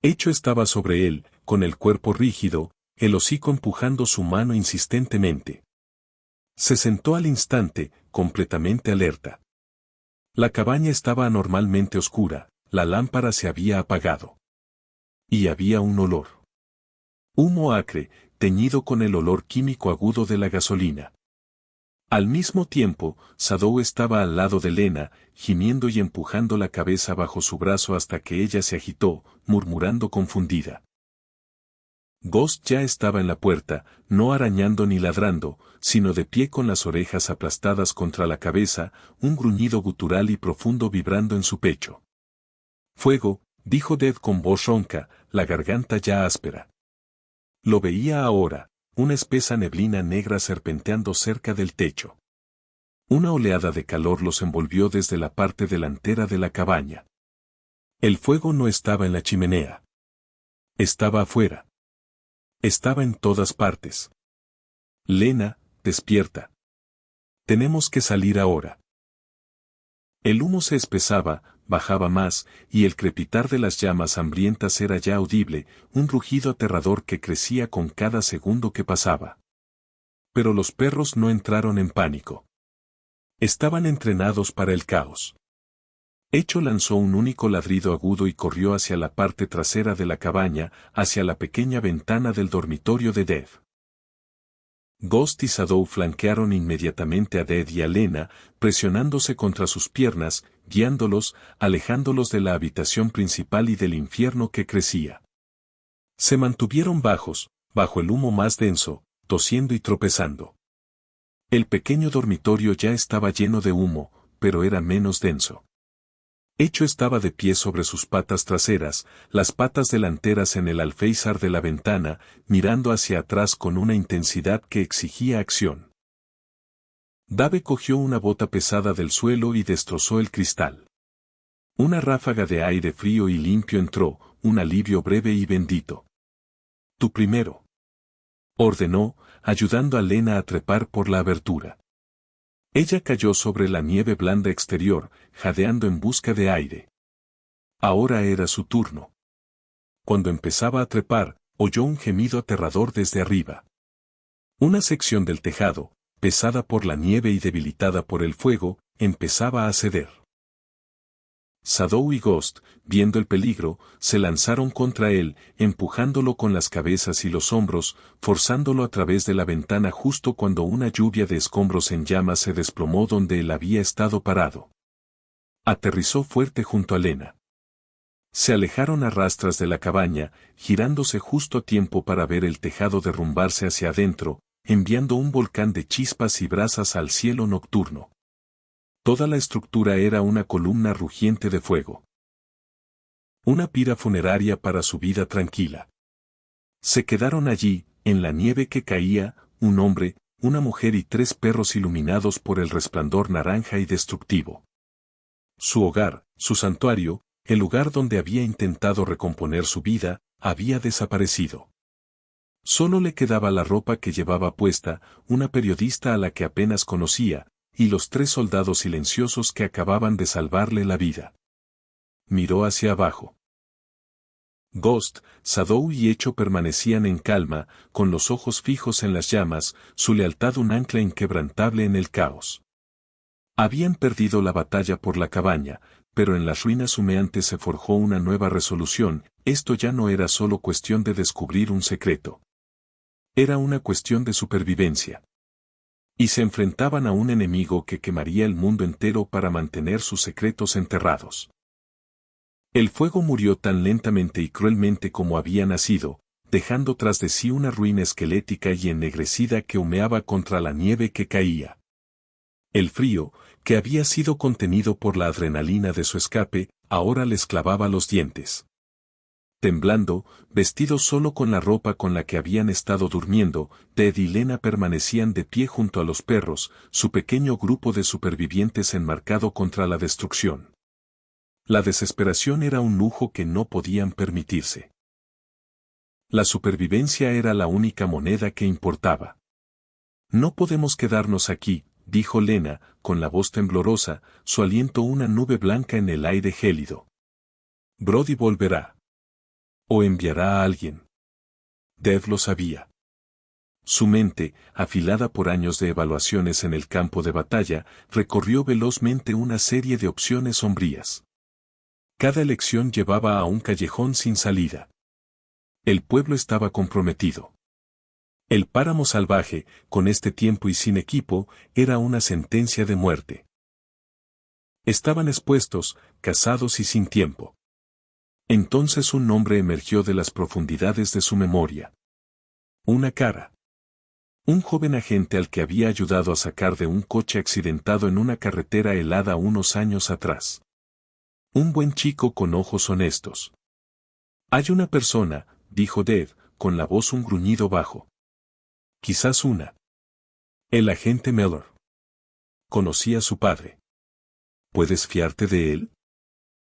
Echo estaba sobre él, con el cuerpo rígido, el hocico empujando su mano insistentemente. Se sentó al instante, completamente alerta. La cabaña estaba anormalmente oscura, la lámpara se había apagado. Y había un olor. Humo acre, teñido con el olor químico agudo de la gasolina. Al mismo tiempo, Sadow estaba al lado de Lena, gimiendo y empujando la cabeza bajo su brazo hasta que ella se agitó, murmurando confundida. Ghost ya estaba en la puerta, no arañando ni ladrando, sino de pie con las orejas aplastadas contra la cabeza, un gruñido gutural y profundo vibrando en su pecho. «Fuego», dijo Ded con voz ronca, la garganta ya áspera. Lo veía ahora, una espesa neblina negra serpenteando cerca del techo. Una oleada de calor los envolvió desde la parte delantera de la cabaña. El fuego no estaba en la chimenea. Estaba afuera. Estaba en todas partes. Lena, despierta. Tenemos que salir ahora. El humo se espesaba, bajaba más, y el crepitar de las llamas hambrientas era ya audible, un rugido aterrador que crecía con cada segundo que pasaba. Pero los perros no entraron en pánico. Estaban entrenados para el caos. Echo lanzó un único ladrido agudo y corrió hacia la parte trasera de la cabaña, hacia la pequeña ventana del dormitorio de Ded. Ghost y Sadow flanquearon inmediatamente a Ded y a Lena, presionándose contra sus piernas, guiándolos, alejándolos de la habitación principal y del infierno que crecía. Se mantuvieron bajos, bajo el humo más denso, tosiendo y tropezando. El pequeño dormitorio ya estaba lleno de humo, pero era menos denso. Echo estaba de pie sobre sus patas traseras, las patas delanteras en el alféizar de la ventana, mirando hacia atrás con una intensidad que exigía acción. Dave cogió una bota pesada del suelo y destrozó el cristal. Una ráfaga de aire frío y limpio entró, un alivio breve y bendito. «Tú primero», ordenó, ayudando a Lena a trepar por la abertura. Ella cayó sobre la nieve blanda exterior, jadeando en busca de aire. Ahora era su turno. Cuando empezaba a trepar, oyó un gemido aterrador desde arriba. Una sección del tejado, pesada por la nieve y debilitada por el fuego, empezaba a ceder. Sadow y Ghost, viendo el peligro, se lanzaron contra él, empujándolo con las cabezas y los hombros, forzándolo a través de la ventana justo cuando una lluvia de escombros en llamas se desplomó donde él había estado parado. Aterrizó fuerte junto a Lena. Se alejaron a rastras de la cabaña, girándose justo a tiempo para ver el tejado derrumbarse hacia adentro, enviando un volcán de chispas y brasas al cielo nocturno. Toda la estructura era una columna rugiente de fuego. Una pira funeraria para su vida tranquila. Se quedaron allí, en la nieve que caía, un hombre, una mujer y 3 perros iluminados por el resplandor naranja y destructivo. Su hogar, su santuario, el lugar donde había intentado recomponer su vida, había desaparecido. Solo le quedaba la ropa que llevaba puesta, una periodista a la que apenas conocía, y los 3 soldados silenciosos que acababan de salvarle la vida. Miró hacia abajo. Ghost, Shadow y Echo permanecían en calma, con los ojos fijos en las llamas, su lealtad un ancla inquebrantable en el caos. Habían perdido la batalla por la cabaña, pero en las ruinas humeantes se forjó una nueva resolución. Esto ya no era solo cuestión de descubrir un secreto. Era una cuestión de supervivencia. Y se enfrentaban a un enemigo que quemaría el mundo entero para mantener sus secretos enterrados. El fuego murió tan lentamente y cruelmente como había nacido, dejando tras de sí una ruina esquelética y ennegrecida que humeaba contra la nieve que caía. El frío, que había sido contenido por la adrenalina de su escape, ahora les clavaba los dientes. Temblando, vestidos solo con la ropa con la que habían estado durmiendo, Ted y Lena permanecían de pie junto a los perros, su pequeño grupo de supervivientes enmarcado contra la destrucción. La desesperación era un lujo que no podían permitirse. La supervivencia era la única moneda que importaba. No podemos quedarnos aquí, dijo Lena, con la voz temblorosa, su aliento una nube blanca en el aire gélido. Brody volverá. O enviará a alguien. Dev lo sabía. Su mente, afilada por años de evaluaciones en el campo de batalla, recorrió velozmente una serie de opciones sombrías. Cada elección llevaba a un callejón sin salida. El pueblo estaba comprometido. El páramo salvaje, con este tiempo y sin equipo, era una sentencia de muerte. Estaban expuestos, casados y sin tiempo. Entonces un nombre emergió de las profundidades de su memoria. Una cara. Un joven agente al que había ayudado a sacar de un coche accidentado en una carretera helada unos años atrás. Un buen chico con ojos honestos. Hay una persona, dijo Dev, con la voz un gruñido bajo. Quizás una. El agente Miller. Conocía a su padre. ¿Puedes fiarte de él?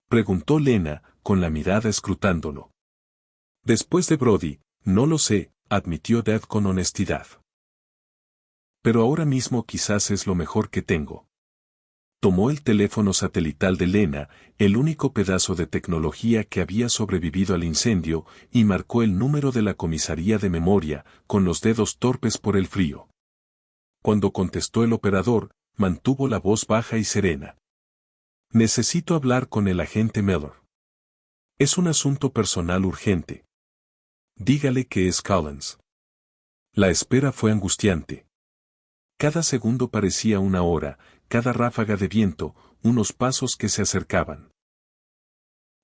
Preguntó Lena, con la mirada escrutándolo. Después de Brody, no lo sé, admitió Dev con honestidad. Pero ahora mismo quizás es lo mejor que tengo. Tomó el teléfono satelital de Lena, el único pedazo de tecnología que había sobrevivido al incendio, y marcó el número de la comisaría de memoria, con los dedos torpes por el frío. Cuando contestó el operador, mantuvo la voz baja y serena. Necesito hablar con el agente Miller. Es un asunto personal urgente. Dígale que es Collins. La espera fue angustiante. Cada segundo parecía una hora, cada ráfaga de viento, unos pasos que se acercaban.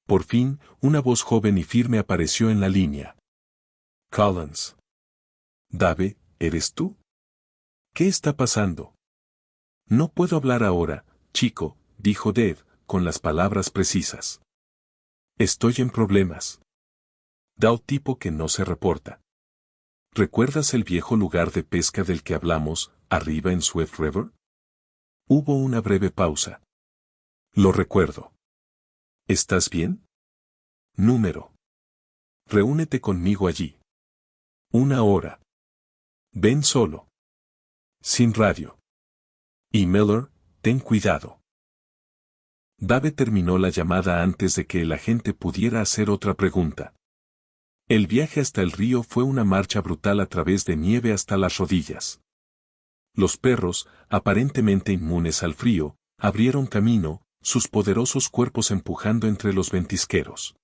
Por fin, una voz joven y firme apareció en la línea. Collins. Dave, ¿eres tú? ¿Qué está pasando? No puedo hablar ahora, chico, dijo Dev, con las palabras precisas. Estoy en problemas. Da tipo que no se reporta. ¿Recuerdas el viejo lugar de pesca del que hablamos, arriba en Swift River? Hubo una breve pausa. Lo recuerdo. ¿Estás bien? Número. Reúnete conmigo allí. 1 hora. Ven solo. Sin radio. Y Miller, ten cuidado. Dave terminó la llamada antes de que el agente pudiera hacer otra pregunta. El viaje hasta el río fue una marcha brutal a través de nieve hasta las rodillas. Los perros, aparentemente inmunes al frío, abrieron camino, sus poderosos cuerpos empujando entre los ventisqueros.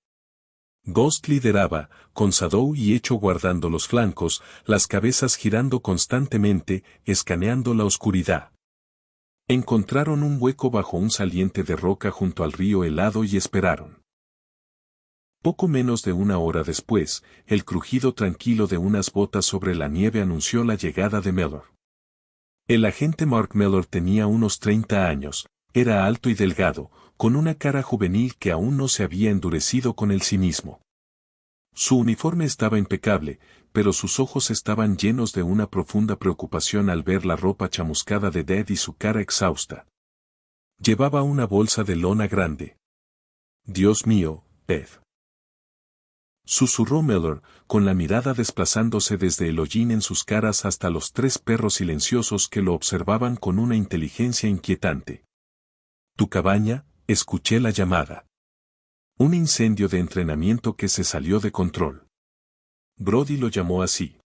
Ghost lideraba, con Shadow y Echo guardando los flancos, las cabezas girando constantemente, escaneando la oscuridad. Encontraron un hueco bajo un saliente de roca junto al río helado y esperaron. Poco menos de 1 hora después, el crujido tranquilo de unas botas sobre la nieve anunció la llegada de Miller. El agente Mark Miller tenía unos 30 años, era alto y delgado, con una cara juvenil que aún no se había endurecido con el cinismo. Su uniforme estaba impecable, pero sus ojos estaban llenos de una profunda preocupación al ver la ropa chamuscada de Dead y su cara exhausta. Llevaba una bolsa de lona grande. Dios mío, Ed. Susurró Miller, con la mirada desplazándose desde el hollín en sus caras hasta los 3 perros silenciosos que lo observaban con una inteligencia inquietante. Tu cabaña, escuché la llamada. Un incendio de entrenamiento que se salió de control. Brody lo llamó así.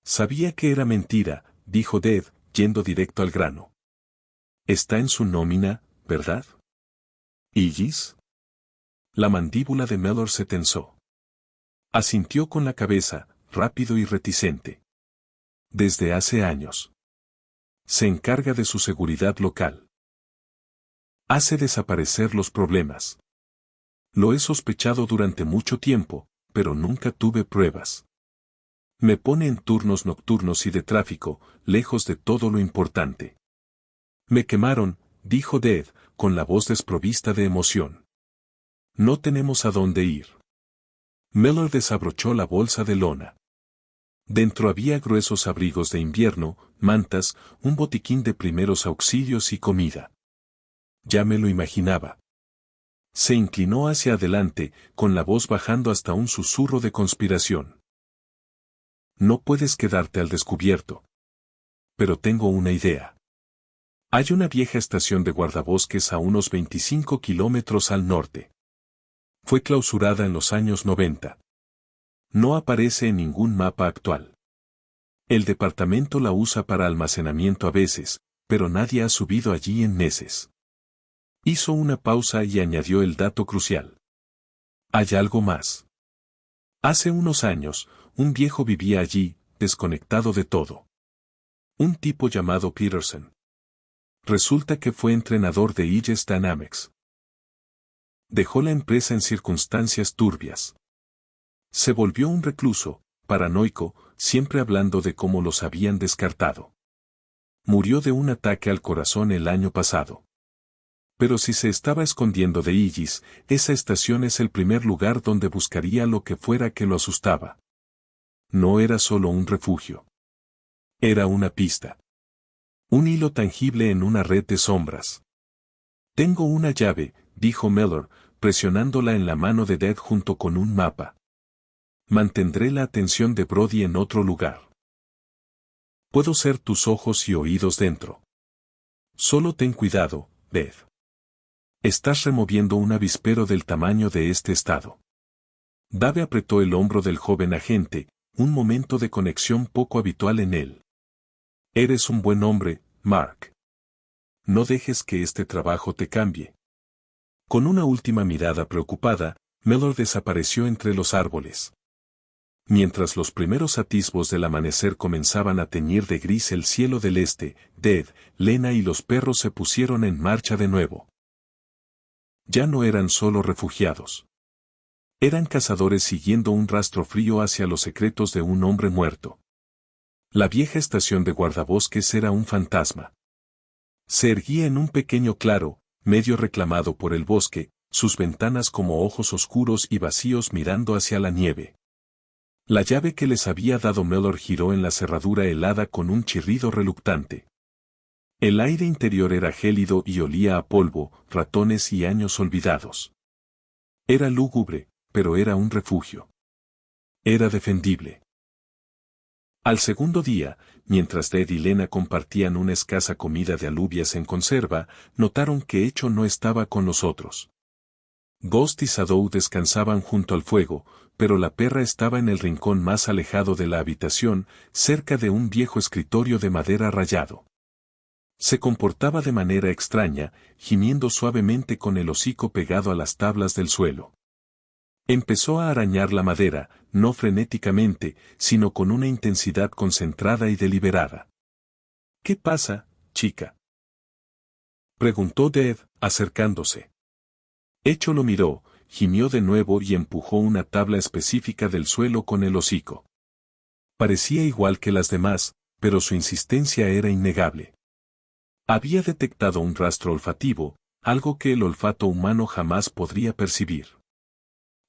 Sabía que era mentira, dijo Dead, yendo directo al grano. Está en su nómina, ¿verdad? ¿Igis? La mandíbula de Mellor se tensó. Asintió con la cabeza, rápido y reticente. Desde hace años. Se encarga de su seguridad local. Hace desaparecer los problemas. Lo he sospechado durante mucho tiempo, pero nunca tuve pruebas. Me pone en turnos nocturnos y de tráfico, lejos de todo lo importante. Me quemaron, dijo Dead, con la voz desprovista de emoción. No tenemos a dónde ir. Mellor desabrochó la bolsa de lona. Dentro había gruesos abrigos de invierno, mantas, un botiquín de primeros auxilios y comida. Ya me lo imaginaba. Se inclinó hacia adelante, con la voz bajando hasta un susurro de conspiración. No puedes quedarte al descubierto. Pero tengo una idea. Hay una vieja estación de guardabosques a unos 25 kilómetros al norte. Fue clausurada en los años 90. No aparece en ningún mapa actual. El departamento la usa para almacenamiento a veces, pero nadie ha subido allí en meses. Hizo una pausa y añadió el dato crucial. Hay algo más. Hace unos años, un viejo vivía allí, desconectado de todo. Un tipo llamado Peterson. Resulta que fue entrenador de Aegis Dynamics. Dejó la empresa en circunstancias turbias. Se volvió un recluso, paranoico, siempre hablando de cómo los habían descartado. Murió de un ataque al corazón el año pasado. Pero si se estaba escondiendo de Aegis, esa estación es el primer lugar donde buscaría lo que fuera que lo asustaba. No era solo un refugio. Era una pista. Un hilo tangible en una red de sombras. Tengo una llave, dijo Mellor, presionándola en la mano de Dead junto con un mapa. Mantendré la atención de Brody en otro lugar. Puedo ser tus ojos y oídos dentro. Solo ten cuidado, Dead. Estás removiendo un avispero del tamaño de este estado. Dave apretó el hombro del joven agente, un momento de conexión poco habitual en él. Eres un buen hombre, Mark. No dejes que este trabajo te cambie. Con una última mirada preocupada, Mellor desapareció entre los árboles. Mientras los primeros atisbos del amanecer comenzaban a teñir de gris el cielo del este, Dead, Lena y los perros se pusieron en marcha de nuevo. Ya no eran solo refugiados. Eran cazadores siguiendo un rastro frío hacia los secretos de un hombre muerto. La vieja estación de guardabosques era un fantasma. Se erguía en un pequeño claro, medio reclamado por el bosque, sus ventanas como ojos oscuros y vacíos mirando hacia la nieve. La llave que les había dado Mellor giró en la cerradura helada con un chirrido reluctante. El aire interior era gélido y olía a polvo, ratones y años olvidados. Era lúgubre, pero era un refugio. Era defendible. Al segundo día, mientras Dead y Lena compartían una escasa comida de alubias en conserva, notaron que Echo no estaba con los otros. Ghost y Shadow descansaban junto al fuego, pero la perra estaba en el rincón más alejado de la habitación, cerca de un viejo escritorio de madera rayado. Se comportaba de manera extraña, gimiendo suavemente con el hocico pegado a las tablas del suelo. Empezó a arañar la madera, no frenéticamente, sino con una intensidad concentrada y deliberada. ¿Qué pasa, chica?, preguntó Dead, acercándose. Echo lo miró, gimió de nuevo y empujó una tabla específica del suelo con el hocico. Parecía igual que las demás, pero su insistencia era innegable. Había detectado un rastro olfativo, algo que el olfato humano jamás podría percibir.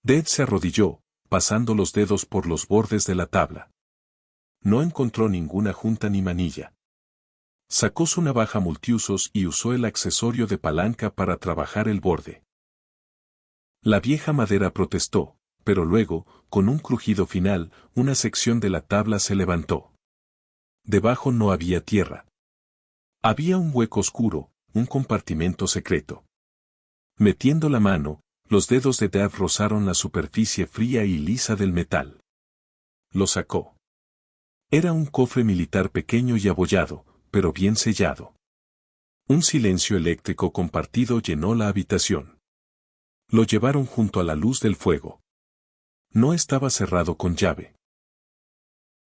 Dead se arrodilló, pasando los dedos por los bordes de la tabla. No encontró ninguna junta ni manilla. Sacó su navaja multiusos y usó el accesorio de palanca para trabajar el borde. La vieja madera protestó, pero luego, con un crujido final, una sección de la tabla se levantó. Debajo no había tierra. Había un hueco oscuro, un compartimento secreto. Metiendo la mano, Los dedos de Dave rozaron la superficie fría y lisa del metal. Lo sacó. Era un cofre militar pequeño y abollado, pero bien sellado. Un silencio eléctrico compartido llenó la habitación. Lo llevaron junto a la luz del fuego. No estaba cerrado con llave.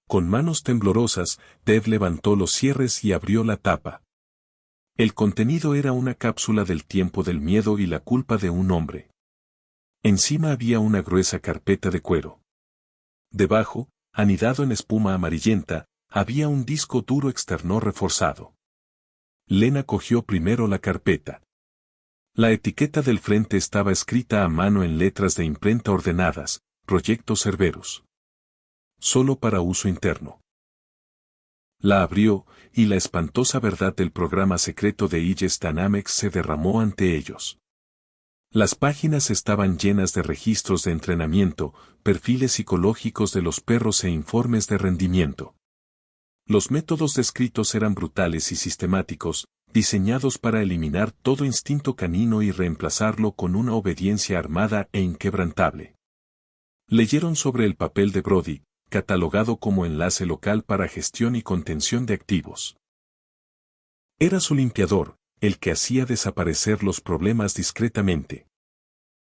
Con manos temblorosas, Dave levantó los cierres y abrió la tapa. El contenido era una cápsula del tiempo del miedo y la culpa de un hombre. Encima había una gruesa carpeta de cuero. Debajo, anidado en espuma amarillenta, había un disco duro externo reforzado. Lena cogió primero la carpeta. La etiqueta del frente estaba escrita a mano en letras de imprenta ordenadas, Proyecto Cerberus. Solo para uso interno. La abrió, y la espantosa verdad del programa secreto de Aegis Dynamics se derramó ante ellos. Las páginas estaban llenas de registros de entrenamiento, perfiles psicológicos de los perros e informes de rendimiento. Los métodos descritos eran brutales y sistemáticos, diseñados para eliminar todo instinto canino y reemplazarlo con una obediencia armada e inquebrantable. Leyeron sobre el papel de Brody, catalogado como enlace local para gestión y contención de activos. Era su limpiador, el que hacía desaparecer los problemas discretamente.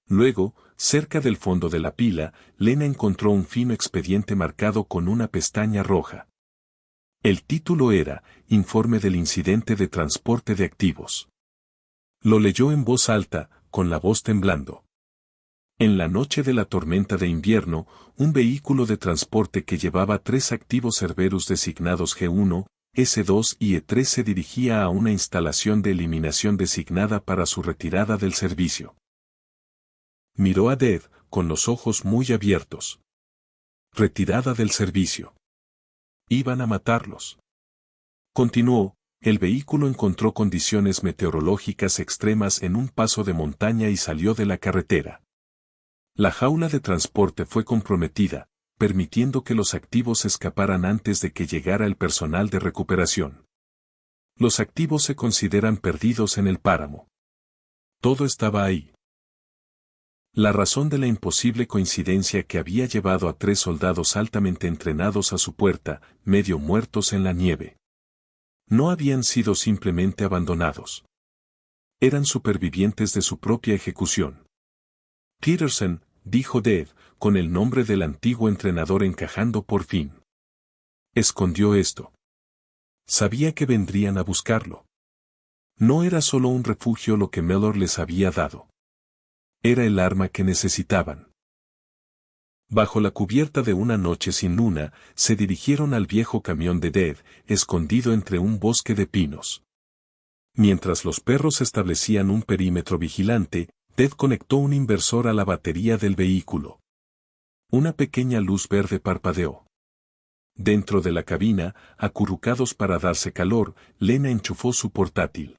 Luego, cerca del fondo de la pila, Lena encontró un fino expediente marcado con una pestaña roja. El título era, Informe del incidente de transporte de activos. Lo leyó en voz alta, con la voz temblando. En la noche de la tormenta de invierno, un vehículo de transporte que llevaba 3 activos Cerberus designados G1, S2 y E3 se dirigía a una instalación de eliminación designada para su retirada del servicio. Miró a Dave, con los ojos muy abiertos. Retirada del servicio. Iban a matarlos. Continuó, el vehículo encontró condiciones meteorológicas extremas en un paso de montaña y salió de la carretera. La jaula de transporte fue comprometida, permitiendo que los activos escaparan antes de que llegara el personal de recuperación. Los activos se consideran perdidos en el páramo. Todo estaba ahí. La razón de la imposible coincidencia que había llevado a 3 soldados altamente entrenados a su puerta, medio muertos en la nieve. No habían sido simplemente abandonados. Eran supervivientes de su propia ejecución. Peterson, dijo Dave, con el nombre del antiguo entrenador encajando por fin. Escondió esto. Sabía que vendrían a buscarlo. No era solo un refugio lo que Mellor les había dado. Era el arma que necesitaban. Bajo la cubierta de una noche sin luna, se dirigieron al viejo camión de Dave, escondido entre un bosque de pinos. Mientras los perros establecían un perímetro vigilante, Dave conectó un inversor a la batería del vehículo. Una pequeña luz verde parpadeó. Dentro de la cabina, acurrucados para darse calor, Lena enchufó su portátil.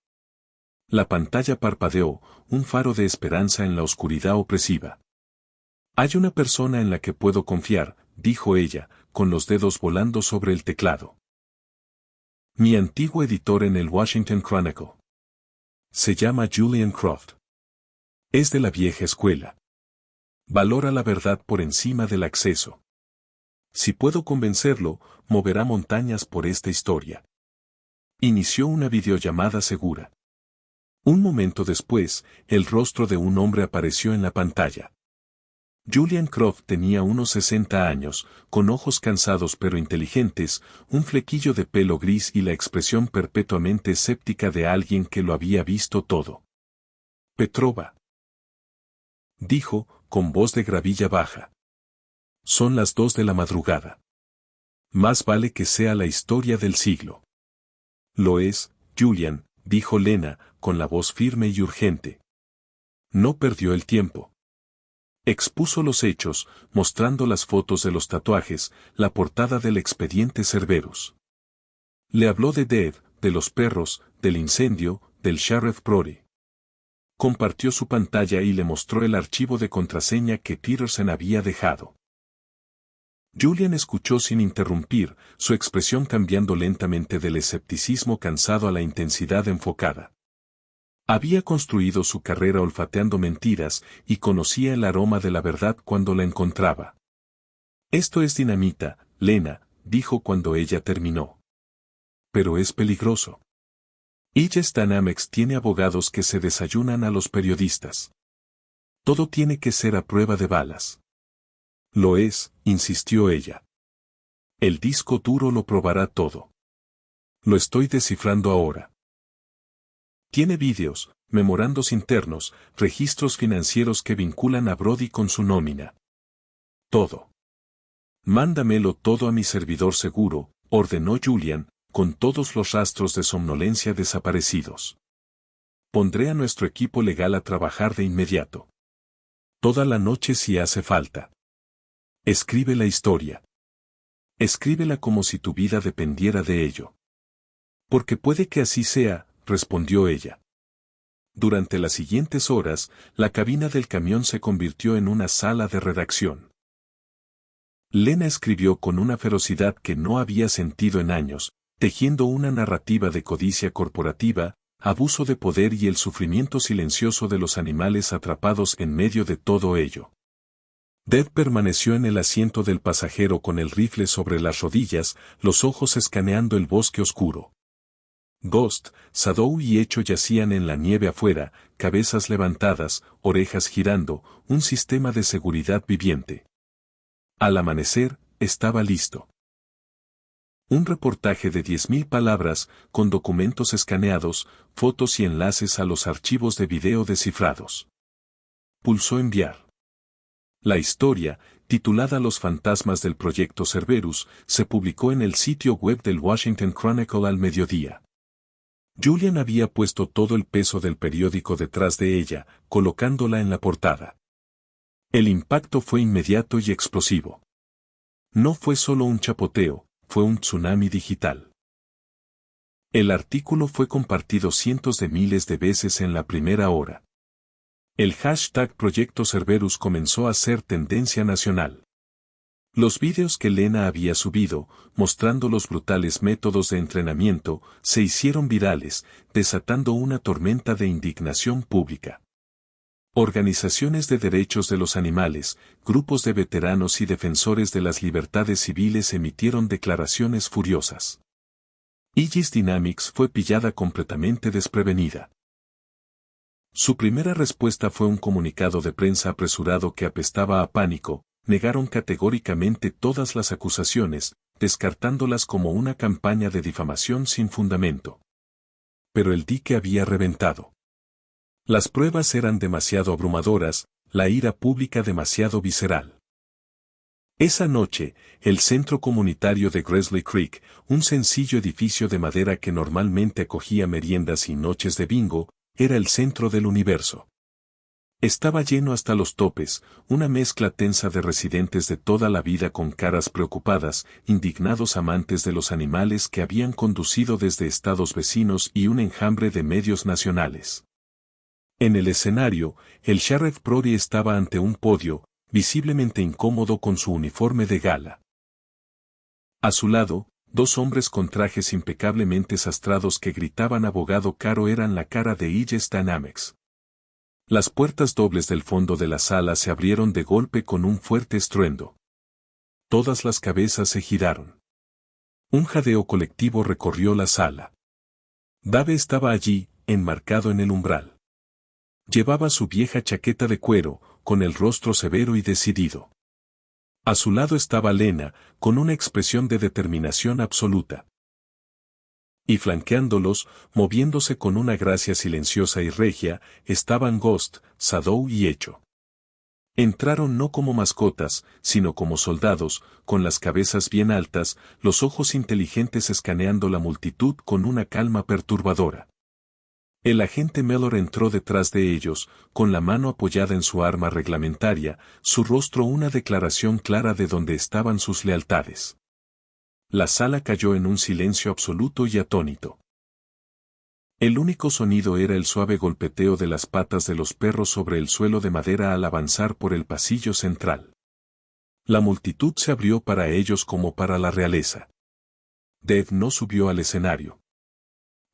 La pantalla parpadeó, un faro de esperanza en la oscuridad opresiva. Hay una persona en la que puedo confiar, dijo ella, con los dedos volando sobre el teclado. Mi antiguo editor en el Washington Chronicle. Se llama Julian Croft. Es de la vieja escuela. Valora la verdad por encima del acceso. Si puedo convencerlo, moverá montañas por esta historia. Inició una videollamada segura. Un momento después, el rostro de un hombre apareció en la pantalla. Julian Croft tenía unos 60 años, con ojos cansados pero inteligentes, un flequillo de pelo gris y la expresión perpetuamente escéptica de alguien que lo había visto todo. Petrova. Dijo, con voz de gravilla baja. Son las 2 de la madrugada. Más vale que sea la historia del siglo. Lo es, Julian, dijo Lena, con la voz firme y urgente. No perdió el tiempo. Expuso los hechos, mostrando las fotos de los tatuajes, la portada del expediente Cerberus. Le habló de Dave, de los perros, del incendio, del Sheriff Brody. Compartió su pantalla y le mostró el archivo de contraseña que Peterson había dejado. Julian escuchó sin interrumpir, su expresión cambiando lentamente del escepticismo cansado a la intensidad enfocada. Había construido su carrera olfateando mentiras y conocía el aroma de la verdad cuando la encontraba. Esto es dinamita, Lena, dijo cuando ella terminó. Pero es peligroso. Aegis Dynamics tiene abogados que se desayunan a los periodistas. Todo tiene que ser a prueba de balas. Lo es, insistió ella. El disco duro lo probará todo. Lo estoy descifrando ahora. Tiene vídeos, memorandos internos, registros financieros que vinculan a Brody con su nómina. Todo. Mándamelo todo a mi servidor seguro, ordenó Julian, con todos los rastros de somnolencia desaparecidos. Pondré a nuestro equipo legal a trabajar de inmediato. Toda la noche si hace falta. Escribe la historia. Escríbela como si tu vida dependiera de ello. Porque puede que así sea, respondió ella. Durante las siguientes horas, la cabina del camión se convirtió en una sala de redacción. Lena escribió con una ferocidad que no había sentido en años, tejiendo una narrativa de codicia corporativa, abuso de poder y el sufrimiento silencioso de los animales atrapados en medio de todo ello. Dev permaneció en el asiento del pasajero con el rifle sobre las rodillas, los ojos escaneando el bosque oscuro. Ghost, Shadow y Echo yacían en la nieve afuera, cabezas levantadas, orejas girando, un sistema de seguridad viviente. Al amanecer, estaba listo. Un reportaje de 10.000 palabras, con documentos escaneados, fotos y enlaces a los archivos de video descifrados. Pulsó enviar. La historia, titulada Los fantasmas del proyecto Cerberus, se publicó en el sitio web del Washington Chronicle al mediodía. Julian había puesto todo el peso del periódico detrás de ella, colocándola en la portada. El impacto fue inmediato y explosivo. No fue solo un chapoteo, fue un tsunami digital. El artículo fue compartido cientos de miles de veces en la primera hora. El hashtag Proyecto Cerberus comenzó a ser tendencia nacional. Los vídeos que Lena había subido, mostrando los brutales métodos de entrenamiento, se hicieron virales, desatando una tormenta de indignación pública. Organizaciones de derechos de los animales, grupos de veteranos y defensores de las libertades civiles emitieron declaraciones furiosas. Aegis Dynamics fue pillada completamente desprevenida. Su primera respuesta fue un comunicado de prensa apresurado que apestaba a pánico. Negaron categóricamente todas las acusaciones, descartándolas como una campaña de difamación sin fundamento. Pero el dique había reventado. Las pruebas eran demasiado abrumadoras, la ira pública demasiado visceral. Esa noche, el centro comunitario de Grizzly Creek, un sencillo edificio de madera que normalmente acogía meriendas y noches de bingo, era el centro del universo. Estaba lleno hasta los topes, una mezcla tensa de residentes de toda la vida con caras preocupadas, indignados amantes de los animales que habían conducido desde estados vecinos y un enjambre de medios nacionales. En el escenario, el Sheriff Brody estaba ante un podio, visiblemente incómodo con su uniforme de gala. A su lado, dos hombres con trajes impecablemente sastrados que gritaban abogado caro eran la cara de Aegis Dynamics. Las puertas dobles del fondo de la sala se abrieron de golpe con un fuerte estruendo. Todas las cabezas se giraron. Un jadeo colectivo recorrió la sala. Dave estaba allí, enmarcado en el umbral. Llevaba su vieja chaqueta de cuero, con el rostro severo y decidido. A su lado estaba Lena, con una expresión de determinación absoluta. Y flanqueándolos, moviéndose con una gracia silenciosa y regia, estaban Ghost, Shadow y Echo. Entraron no como mascotas, sino como soldados, con las cabezas bien altas, los ojos inteligentes escaneando la multitud con una calma perturbadora. El agente Mellor entró detrás de ellos, con la mano apoyada en su arma reglamentaria, su rostro una declaración clara de dónde estaban sus lealtades. La sala cayó en un silencio absoluto y atónito. El único sonido era el suave golpeteo de las patas de los perros sobre el suelo de madera al avanzar por el pasillo central. La multitud se abrió para ellos como para la realeza. Dev no subió al escenario.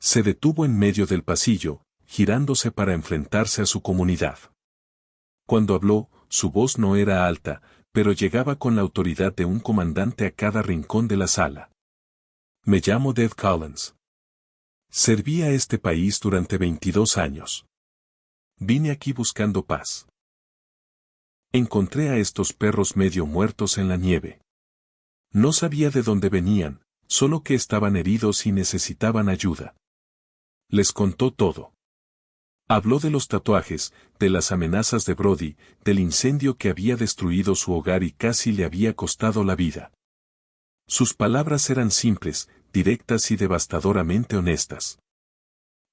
Se detuvo en medio del pasillo, girándose para enfrentarse a su comunidad. Cuando habló, su voz no era alta, pero llegaba con la autoridad de un comandante a cada rincón de la sala. Me llamo Dev Collins. Serví a este país durante 22 años. Vine aquí buscando paz. Encontré a estos perros medio muertos en la nieve. No sabía de dónde venían, solo que estaban heridos y necesitaban ayuda. Les contó todo. Habló de los tatuajes, de las amenazas de Brody, del incendio que había destruido su hogar y casi le había costado la vida. Sus palabras eran simples, directas y devastadoramente honestas.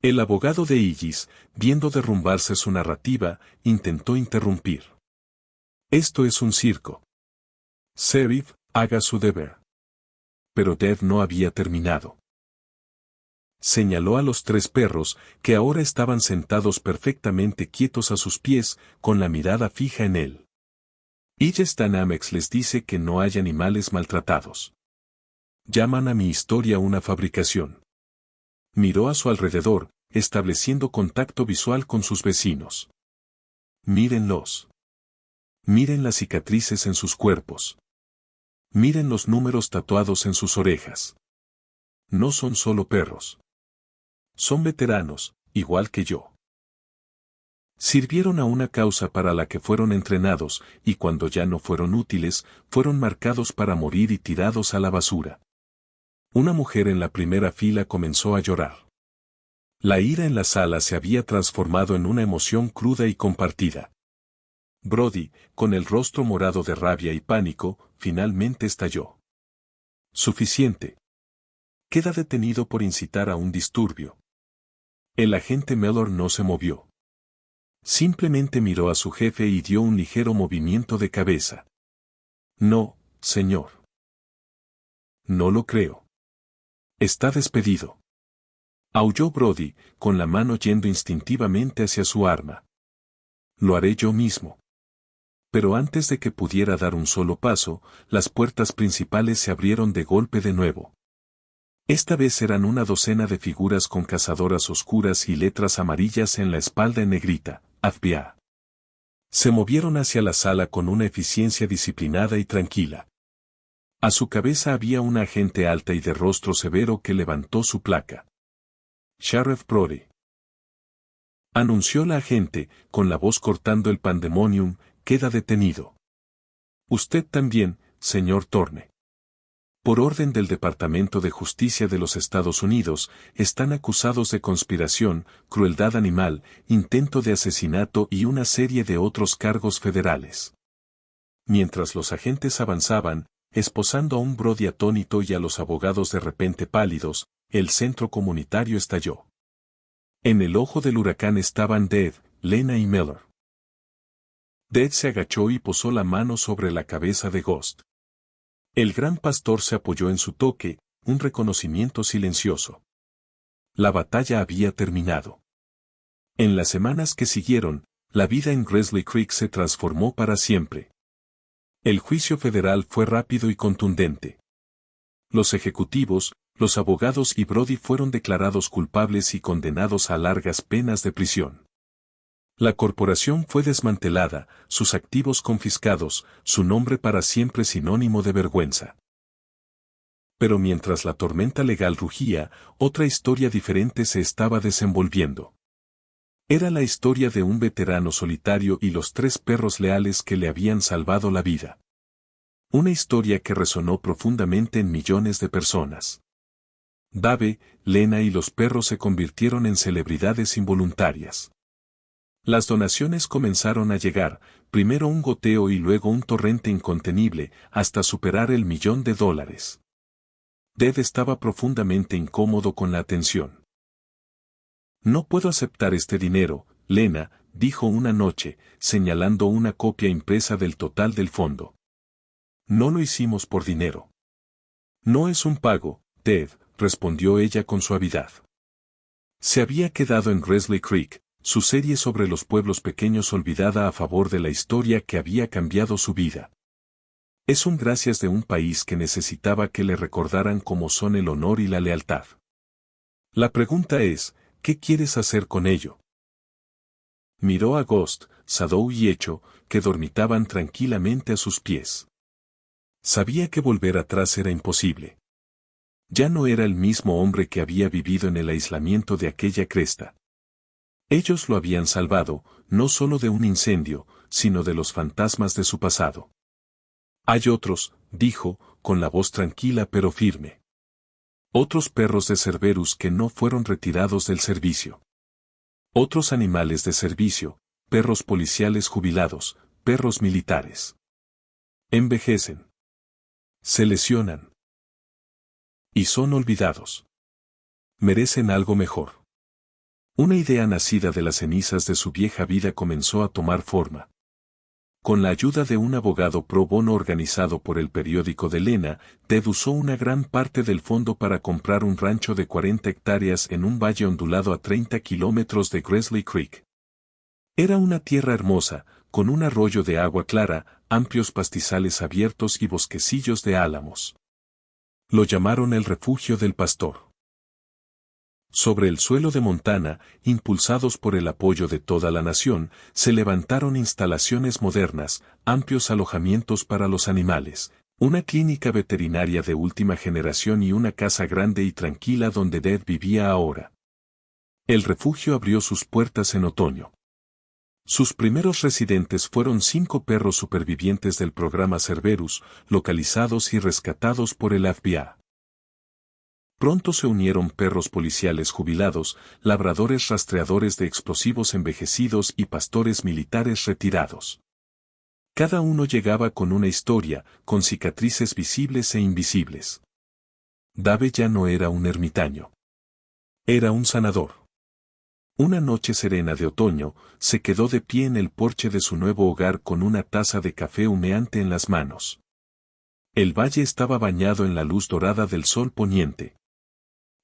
El abogado de Illis, viendo derrumbarse su narrativa, intentó interrumpir. Esto es un circo. Sheriff, haga su deber. Pero Dev no había terminado. Señaló a los 3 perros, que ahora estaban sentados perfectamente quietos a sus pies, con la mirada fija en él. Illes Dynamics les dice que no hay animales maltratados. Llaman a mi historia una fabricación. Miró a su alrededor, estableciendo contacto visual con sus vecinos. Mírenlos. Miren las cicatrices en sus cuerpos. Miren los números tatuados en sus orejas. No son solo perros. Son veteranos, igual que yo. Sirvieron a una causa para la que fueron entrenados, y cuando ya no fueron útiles, fueron marcados para morir y tirados a la basura. Una mujer en la primera fila comenzó a llorar. La ira en la sala se había transformado en una emoción cruda y compartida. Brody, con el rostro morado de rabia y pánico, finalmente estalló. Suficiente. Queda detenido por incitar a un disturbio. El agente Mellor no se movió. Simplemente miró a su jefe y dio un ligero movimiento de cabeza. No, señor. No lo creo. Está despedido. Aulló Brody, con la mano yendo instintivamente hacia su arma. Lo haré yo mismo. Pero antes de que pudiera dar un solo paso, las puertas principales se abrieron de golpe de nuevo. Esta vez eran una docena de figuras con cazadoras oscuras y letras amarillas en la espalda en negrita, FBI. Se movieron hacia la sala con una eficiencia disciplinada y tranquila. A su cabeza había una agente alta y de rostro severo que levantó su placa. Sheriff Brody. Anunció la agente, con la voz cortando el pandemonium, queda detenido. Usted también, señor Thorne. Por orden del Departamento de Justicia de los Estados Unidos, están acusados de conspiración, crueldad animal, intento de asesinato y una serie de otros cargos federales. Mientras los agentes avanzaban, esposando a un Brody atónito y a los abogados de repente pálidos, el centro comunitario estalló. En el ojo del huracán estaban Dev, Lena y Mellor. Dev se agachó y posó la mano sobre la cabeza de Ghost. El gran pastor se apoyó en su toque, un reconocimiento silencioso. La batalla había terminado. En las semanas que siguieron, la vida en Grizzly Creek se transformó para siempre. El juicio federal fue rápido y contundente. Los ejecutivos, los abogados y Brody fueron declarados culpables y condenados a largas penas de prisión. La corporación fue desmantelada, sus activos confiscados, su nombre para siempre sinónimo de vergüenza. Pero mientras la tormenta legal rugía, otra historia diferente se estaba desenvolviendo. Era la historia de un veterano solitario y los 3 perros leales que le habían salvado la vida. Una historia que resonó profundamente en millones de personas. Dave, Lena y los perros se convirtieron en celebridades involuntarias. Las donaciones comenzaron a llegar, primero un goteo y luego un torrente incontenible, hasta superar el $1.000.000. Dev estaba profundamente incómodo con la atención. No puedo aceptar este dinero, Lena, dijo una noche, señalando una copia impresa del total del fondo. No lo hicimos por dinero. No es un pago, Dev, respondió ella con suavidad. Se había quedado en Grizzly Creek, su serie sobre los pueblos pequeños olvidada a favor de la historia que había cambiado su vida. Es un gracias de un país que necesitaba que le recordaran cómo son el honor y la lealtad. La pregunta es, ¿qué quieres hacer con ello? Miró a Ghost, Shadow y Echo, que dormitaban tranquilamente a sus pies. Sabía que volver atrás era imposible. Ya no era el mismo hombre que había vivido en el aislamiento de aquella cresta. Ellos lo habían salvado, no solo de un incendio, sino de los fantasmas de su pasado. Hay otros, dijo, con la voz tranquila pero firme. Otros perros de Cerberus que no fueron retirados del servicio. Otros animales de servicio, perros policiales jubilados, perros militares. Envejecen. Se lesionan. Y son olvidados. Merecen algo mejor. Una idea nacida de las cenizas de su vieja vida comenzó a tomar forma. Con la ayuda de un abogado pro bono organizado por el periódico de Lena, Ted usó una gran parte del fondo para comprar un rancho de 40 hectáreas en un valle ondulado a 30 kilómetros de Gresley Creek. Era una tierra hermosa, con un arroyo de agua clara, amplios pastizales abiertos y bosquecillos de álamos. Lo llamaron el refugio del pastor. Sobre el suelo de Montana, impulsados por el apoyo de toda la nación, se levantaron instalaciones modernas, amplios alojamientos para los animales, una clínica veterinaria de última generación y una casa grande y tranquila donde Ted vivía ahora. El refugio abrió sus puertas en otoño. Sus primeros residentes fueron 5 perros supervivientes del programa Cerberus, localizados y rescatados por el FBI. Pronto se unieron perros policiales jubilados, labradores rastreadores de explosivos envejecidos y pastores militares retirados. Cada uno llegaba con una historia, con cicatrices visibles e invisibles. Dave ya no era un ermitaño. Era un sanador. Una noche serena de otoño, se quedó de pie en el porche de su nuevo hogar con una taza de café humeante en las manos. El valle estaba bañado en la luz dorada del sol poniente.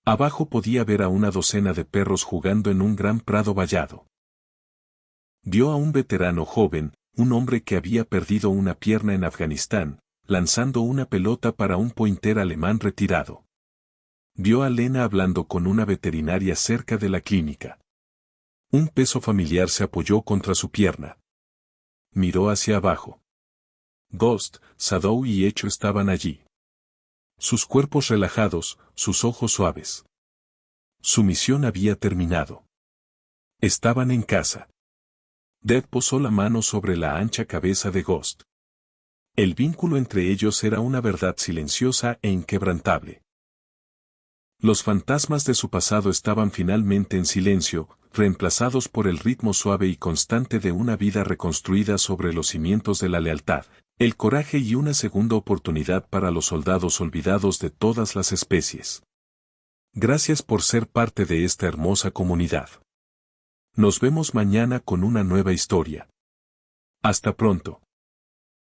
Abajo podía ver a una docena de perros jugando en un gran prado vallado. Vio a un veterano joven, un hombre que había perdido una pierna en Afganistán, lanzando una pelota para un pointer alemán retirado. Vio a Lena hablando con una veterinaria cerca de la clínica. Un peso familiar se apoyó contra su pierna. Miró hacia abajo. Ghost, Shadow y Echo estaban allí. Sus cuerpos relajados, sus ojos suaves. Su misión había terminado. Estaban en casa. Ted posó la mano sobre la ancha cabeza de Ghost. El vínculo entre ellos era una verdad silenciosa e inquebrantable. Los fantasmas de su pasado estaban finalmente en silencio, reemplazados por el ritmo suave y constante de una vida reconstruida sobre los cimientos de la lealtad, el coraje y una segunda oportunidad para los soldados olvidados de todas las especies. Gracias por ser parte de esta hermosa comunidad. Nos vemos mañana con una nueva historia. Hasta pronto.